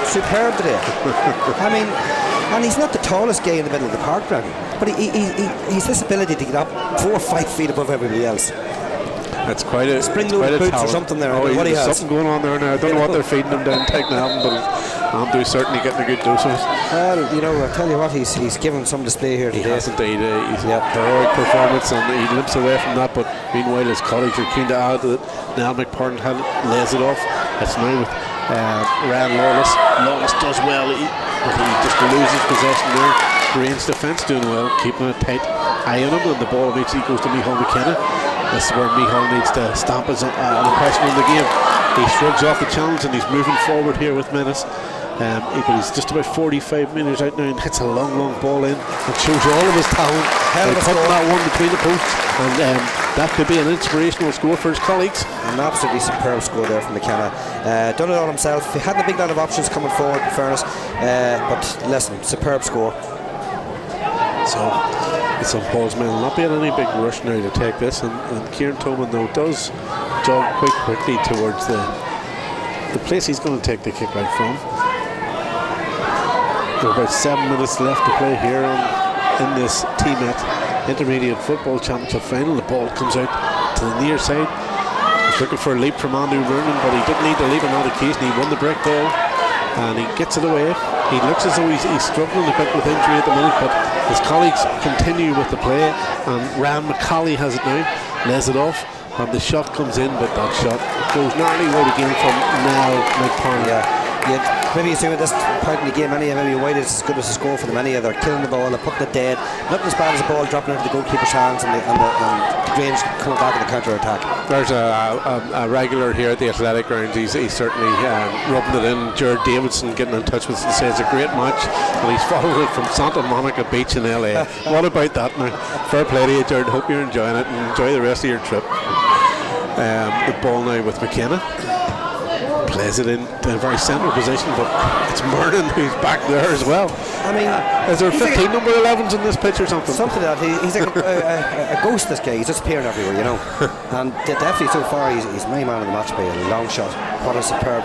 Superb today. I mean, and he's not the tallest guy in the middle of the park, Brendan, but he's this ability to get up 4 or 5 feet above everybody else. That's quite a spring-loaded boots or something there. Oh, what he has. Something going on there now. I don't know what they're feeding him down Technavan, but Andrew's certainly getting a good dose of it. Well, I'll tell you what, he's given some display here today. He has indeed. He's a heroic performance, and he limps away from that, but meanwhile his colleagues are keen to add that Niall McPartin lays it off. It's now with Ryan Lawless. Lawless does well, but he just loses possession there. Grange defence doing well, keeping a tight eye on him, and the ball eventually goes to Micheál McKenna. This is where Micheál needs to stamp his impression on the game. He shrugs off the challenge and he's moving forward here with menace. But he's just about 45 metres out now and hits a long ball in and shows all of his talent. Putting that one between the posts, and that could be an inspirational score for his colleagues. An absolutely superb score there from McKenna. Done it all himself. He hadn't a big lot of options coming forward, in fairness, but listen, superb score. So St. Paul's men will not be in any big rush now to take this, and Kieran Toman though does jog quite quickly towards the place he's going to take the kick out from. There are about 7 minutes left to play here in this T-Met Intermediate Football Championship final. The ball comes out to the near side. He's looking for a leap from Andrew Vernon, but he didn't need to leap on that occasion. He won the break ball and he gets it away. He looks as though he's struggling a bit with injury at the moment, but his colleagues continue with the play, and Ryan McCauley has it now, lays it off, and the shot comes in, but that shot goes narrowly wide again from Nell McParnell. Yeah, maybe you see at this point in the game, maybe White is as good as a score for them. They're killing the ball, they're putting it dead. Nothing as bad as the ball dropping into the goalkeeper's hands and Grange coming back in the counter attack. There's a regular here at the Athletic Ground. He's certainly rubbing it in. Jared Davidson getting in touch with us and says it's a great match, and he's followed it from Santa Monica Beach in LA. What about that now? Fair play to you, Jared. Hope you're enjoying it and enjoy the rest of your trip. The ball now with McKenna. Plays it in a very central position, but it's Mernon who's back there as well. Is there 15 number 11s in this pitch or something? Something like that. He's like a ghost, this guy. He's disappearing everywhere, And definitely so far, he's my man of the match by a long shot. What a superb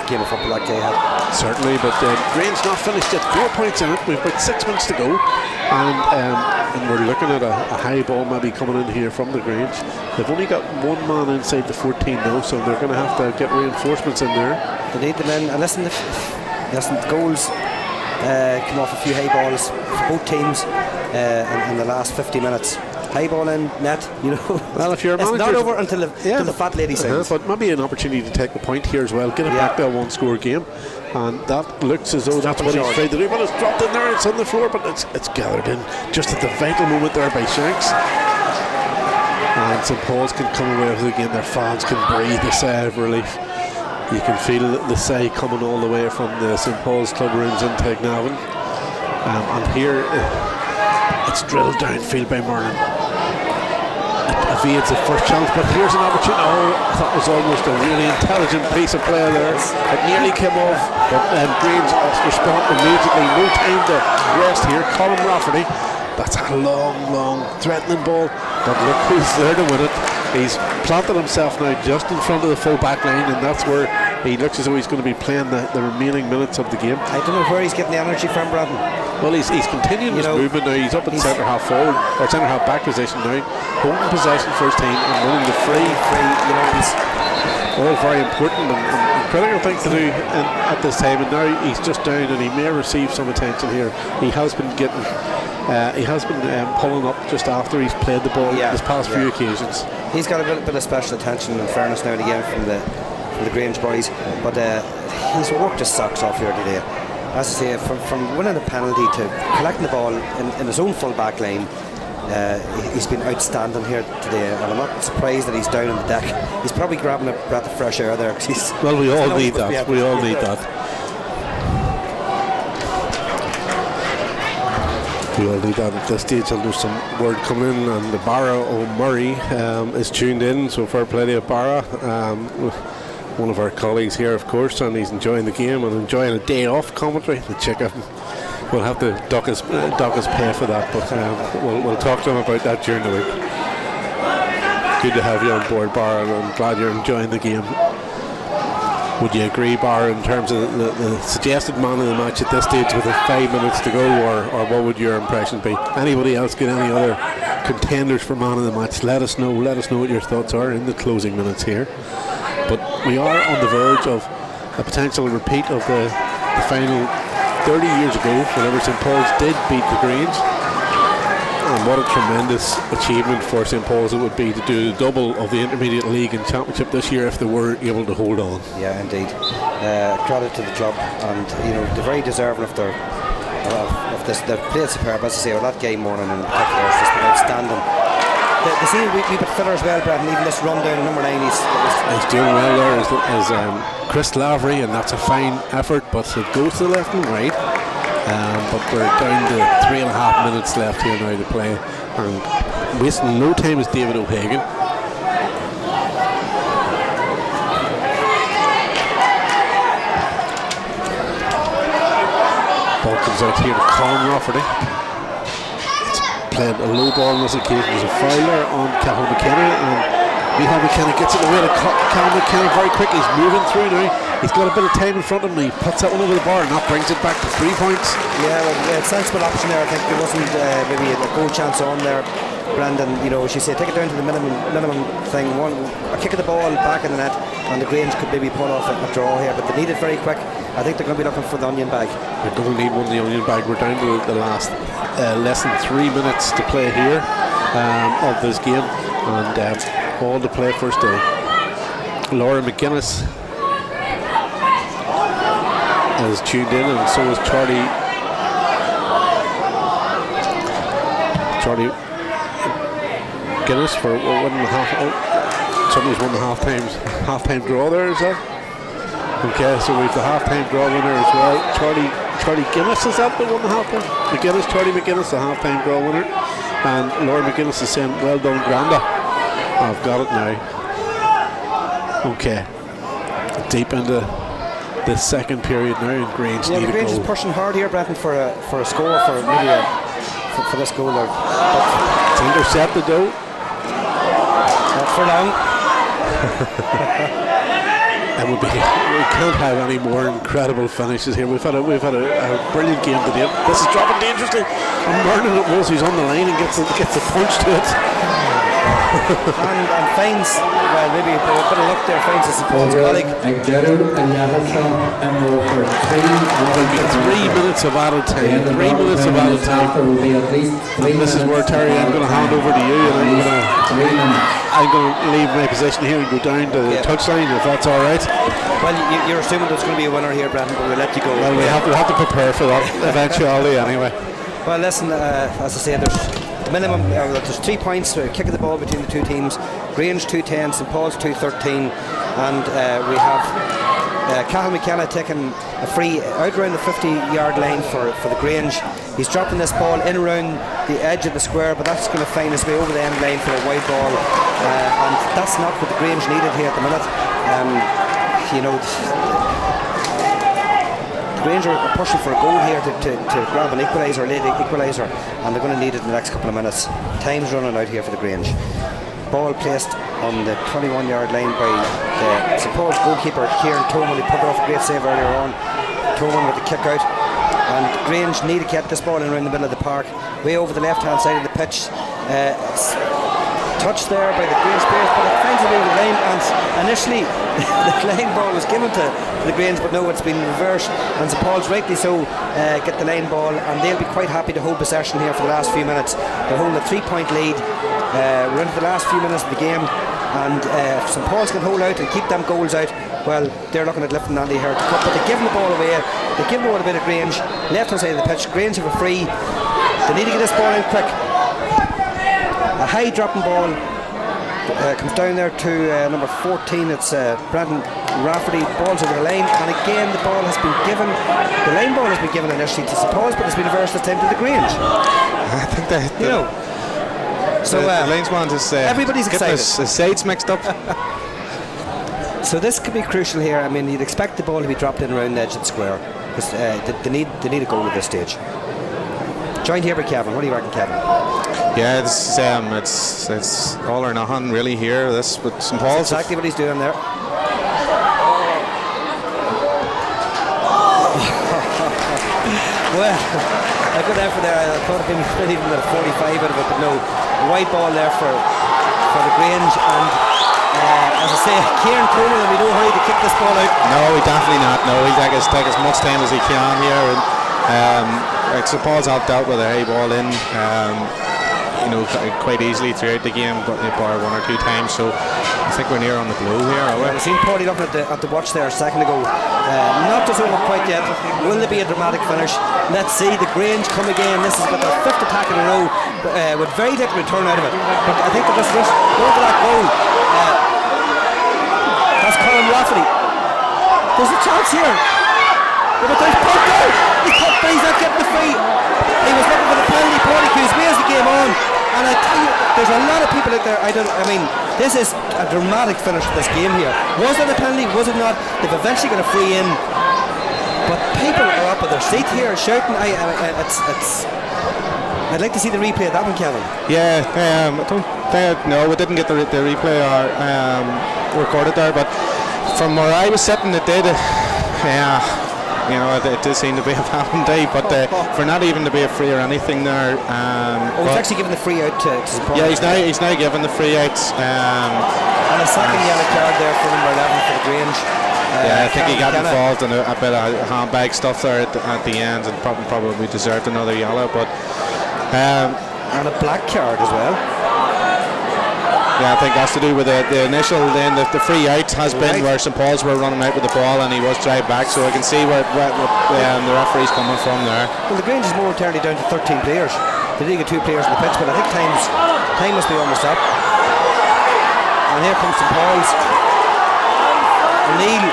game of football that guy had. Certainly, but Grange not finished yet. 4 points in it. We've got 6 minutes to go, and we're looking at a high ball maybe coming in here from the Grange. They've only got one man inside the 14 now, so they're going to have to get reinforcements in there. They need them in, and listen, the goals come off a few high balls for both teams in the last 50 minutes. High ball in net, Well, if you're a manager, it's not over until the fat lady sings. But maybe an opportunity to take the point here as well. Get it back to a one-score game, and that looks as though that's what he's tried to do. But it's dropped in there, it's on the floor, but it's gathered in just at the vital moment there by Shanks. And St Paul's can come away with it again. Their fans can breathe a sigh of relief. You can feel the sigh coming all the way from the St Paul's club rooms in Tegnavon. And here it's drilled downfield by Mernon. Evades the first chance, but here's an opportunity. That was almost a really intelligent piece of play there. It nearly came off, but Grange responded immediately. No time to rest here. Colin Rafferty. That's a long, threatening ball, but look who's there to win it. He's planted himself now just in front of the full back line, and that's where he looks as though he's going to be playing the remaining minutes of the game. I don't know where he's getting the energy from, Braden. Well, he's continuing his movement now. He's up in centre half forward, or centre half back position now, holding possession for his team and winning the free. He's all very important and critical things to do at this time. And now he's just down, and he may receive some attention here. He has been getting. Pulling up just after he's played the ball his past few occasions. He's got a bit of special attention and fairness now and again from the Grange boys, but he's worked his socks off here today. As I say, from winning a penalty to collecting the ball in his own full back line, he's been outstanding here today, and I'm not surprised that he's down on the deck. He's probably grabbing a breath of fresh air there. Well, we all need that. We all need that. We all need that at this stage, and there's some word coming in, and the Barra O'Murray is tuned in, so fair play to Barra, one of our colleagues here of course, and he's enjoying the game and enjoying a day off commentary. The chicken will have to dock his pay for that, but we'll talk to him about that during the week. Good to have you on board, Barra, and I'm glad you're enjoying the game. Would you agree, Barra, in terms of the suggested man of the match at this stage with 5 minutes to go, or what would your impression be? Anybody else get any other contenders for man of the match? Let us know what your thoughts are in the closing minutes here. But we are on the verge of a potential repeat of the final 30 years ago, whenever St Paul's did beat the Grange. And what a tremendous achievement for St Paul's it would be to do the double of the Intermediate League and Championship this year if they were able to hold on. Yeah, indeed. Credit to the club, and they're very deserving of this. They've played superb, as I say. That game morning in particular has just been outstanding. They seem a wee bit fitter as well, Brad, and even this run down number 9, he's doing well there as Chris Lavery, and that's a fine effort, but it goes to the left and right. But we're down to 3.5 minutes left here now to play, and wasting no time is David O'Hagan. Ball comes out here to Colin Rafferty. It's played a low ball on this occasion. There's a foul there on Cathal McKenna, and Michael McKenna gets it away to Cathal McKenna very quickly. He's moving through now. He's got a bit of time in front of him. He puts that one over the bar, and that brings it back to 3 points. Yeah, well, sensible option there. I think there wasn't maybe a goal chance on there, Brandon. As you say, take it down to the minimum thing. A kick of the ball back in the net, and the Grange could maybe pull off a draw here, but they need it very quick. I think they're going to be looking for the onion bag. They're going to need one of the onion bag. We're down to the last less than 3 minutes to play here of this game, and ball to play first day. Laura McGuinness has tuned in, and so is Charlie Guinness for 1.5. Oh, somebody's won the half-time draw there, is that? Okay, so we've the half-time draw winner as well. Charlie Guinness, is that the one the half-time? McGuinness, Charlie McGuinness, the half-time draw winner. And Laura McGuinness is saying, well done, Granda. I've got it now. Okay. Deep into the second period now, and Grange need a Grange goal. is pushing hard here, Brenton, for a score, for maybe for this goal. It's intercepted though. Not for long. And we can't have any more incredible finishes here. We've had a brilliant game today. This is dropping dangerously. I'm learning it was he's on the line and gets a punch to it. and finds, well, maybe a bit of luck there, finds his opponent's colleague. And for 3 minutes of added time. 3 minutes of added time. And this is where, Terry, I'm going to hand over to you, and I'm going to leave my position here and go down to the touchline, if that's all right. Well, you're assuming there's going to be a winner here, Brenton, but we'll let you go. Well, we have to prepare for that eventuality anyway. Well, listen, as I say, there's minimum, there's 3 points, kick of the ball between the two teams. Grange 2-10, St Paul's 2-13, and we have Cathal McKenna taking a free out around the 50-yard line for the Grange. He's dropping this ball in around the edge of the square, but that's going to find his way over the end line for a wide ball, and that's not what the Grange needed here at the minute. Grange are pushing for a goal here to grab an equaliser, late equaliser, and they're going to need it in the next couple of minutes. Time's running out here for the Grange. Ball placed on the 21-yard line by St Paul's goalkeeper Kieran Toman. He put off a great save earlier on. Toman with the kick out, and Grange need to get this ball in around the middle of the park, way over the left-hand side of the pitch. It's touched there by the Grange players, but it finds a way over the line, and initially the line ball was given to the Grange, but no, it's been reversed, and St Paul's rightly so get the line ball, and they'll be quite happy to hold possession here for the last few minutes. They're holding a 3-point lead. We're into the last few minutes of the game, and if St Paul's can hold out and keep them goals out, well, they're looking at lifting Andy here to cut, but they're giving the ball away. They give the ball a bit of Grange, left hand side of the pitch. Grange have a free. They need to get this ball in quick. A high dropping ball comes down there to number 14. It's Brandon Rafferty. Ball's over the line, and again the ball has been given. The line ball has been given initially to St Paul's, but it's been reversed this time to the Grange. I think that so the linesman is everybody's excited. His sides mixed up. So this could be crucial here. I mean, you'd expect the ball to be dropped in around the edge of the square, because they need a goal at this stage. Joined here by Kevin. What do you reckon, Kevin? Yeah, it's all or nothing really here. This with St Paul's. That's exactly what he's doing there. Well, a good effort there. I thought it would be even a 45 out of it, but no. White ball there for the Grange, and as I say, Kieran Coleman will be no hurry to kick this ball out. No, definitely not. No, he'll take as much time as he can here, and St Paul's helped out with a high ball in. Quite easily throughout the game, got the bar 1 or 2 times, so I think we're near on the blow here. I've seen Paulie looking at the watch there a second ago. Not just over quite yet. Will there be a dramatic finish? Let's see. The Grange come again. This is about their 5th attack in a row, with very little return out of it. But I think they're just going for that goal. That's Colin Rafferty. There's a chance here. But there's pumped out. He's pumped, but he's not getting the free. He was looking for the penalty. Paulie Hughes wheels the game on. And I tell you, there's a lot of people out there. I mean, this is a dramatic finish to this game here. Was it a penalty? Was it not? They've eventually got a free in, but people are up at their seat here shouting. I'd like to see the replay of that one, Kevin. Yeah, no, we didn't get the replay recorded there, but from where I was sitting, it did. It did seem to be a penalty, but for not even to be a free or anything there. He's actually given the free out to St Paul. Yeah, he's now given the free out. And a second yellow card there for number 11 for the Grange. I think he got involved in a bit of handbag stuff there at the end, and probably deserved another yellow. But and a black card as well. Yeah, I think that's to do with the initial, then the free out has been where St Paul's were running out with the ball and he was drive back, so I can see where the referee's coming from there. Well, the Grange is momentarily down to 13 players. They did get 2 players on the pitch, but I think time must be almost up. And here comes St Paul's. O'Neill.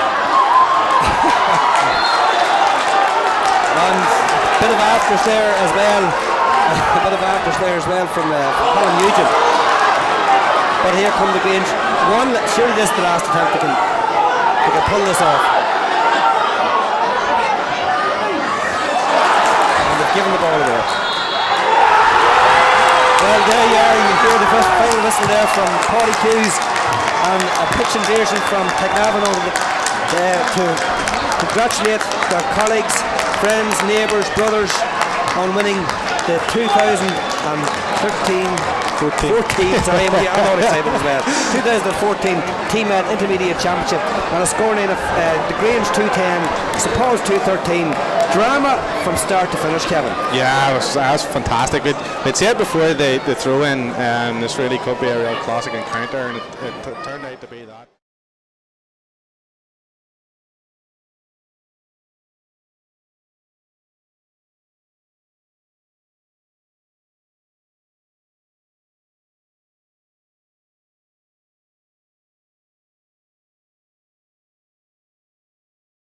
And a bit of afters there as well. A bit of afters there as well from Colin Nugent. But here come the Grange. Surely this is the last attempt they can pull this off. And they've given the ball away. Well, there you are. You hear the first final whistle there from Paddy Hughes and a pitch invasion from Technavan to congratulate their colleagues, friends, neighbours, brothers on winning the 2013 sorry, I'm not excited as well. 2014 Team-Ed Intermediate Championship and a scoreline of the Grange 210, St Paul's 213. Drama from start to finish, Kevin. Yeah, that was fantastic. We'd said before they throw in this really could be a real classic encounter, and it turned out to be that.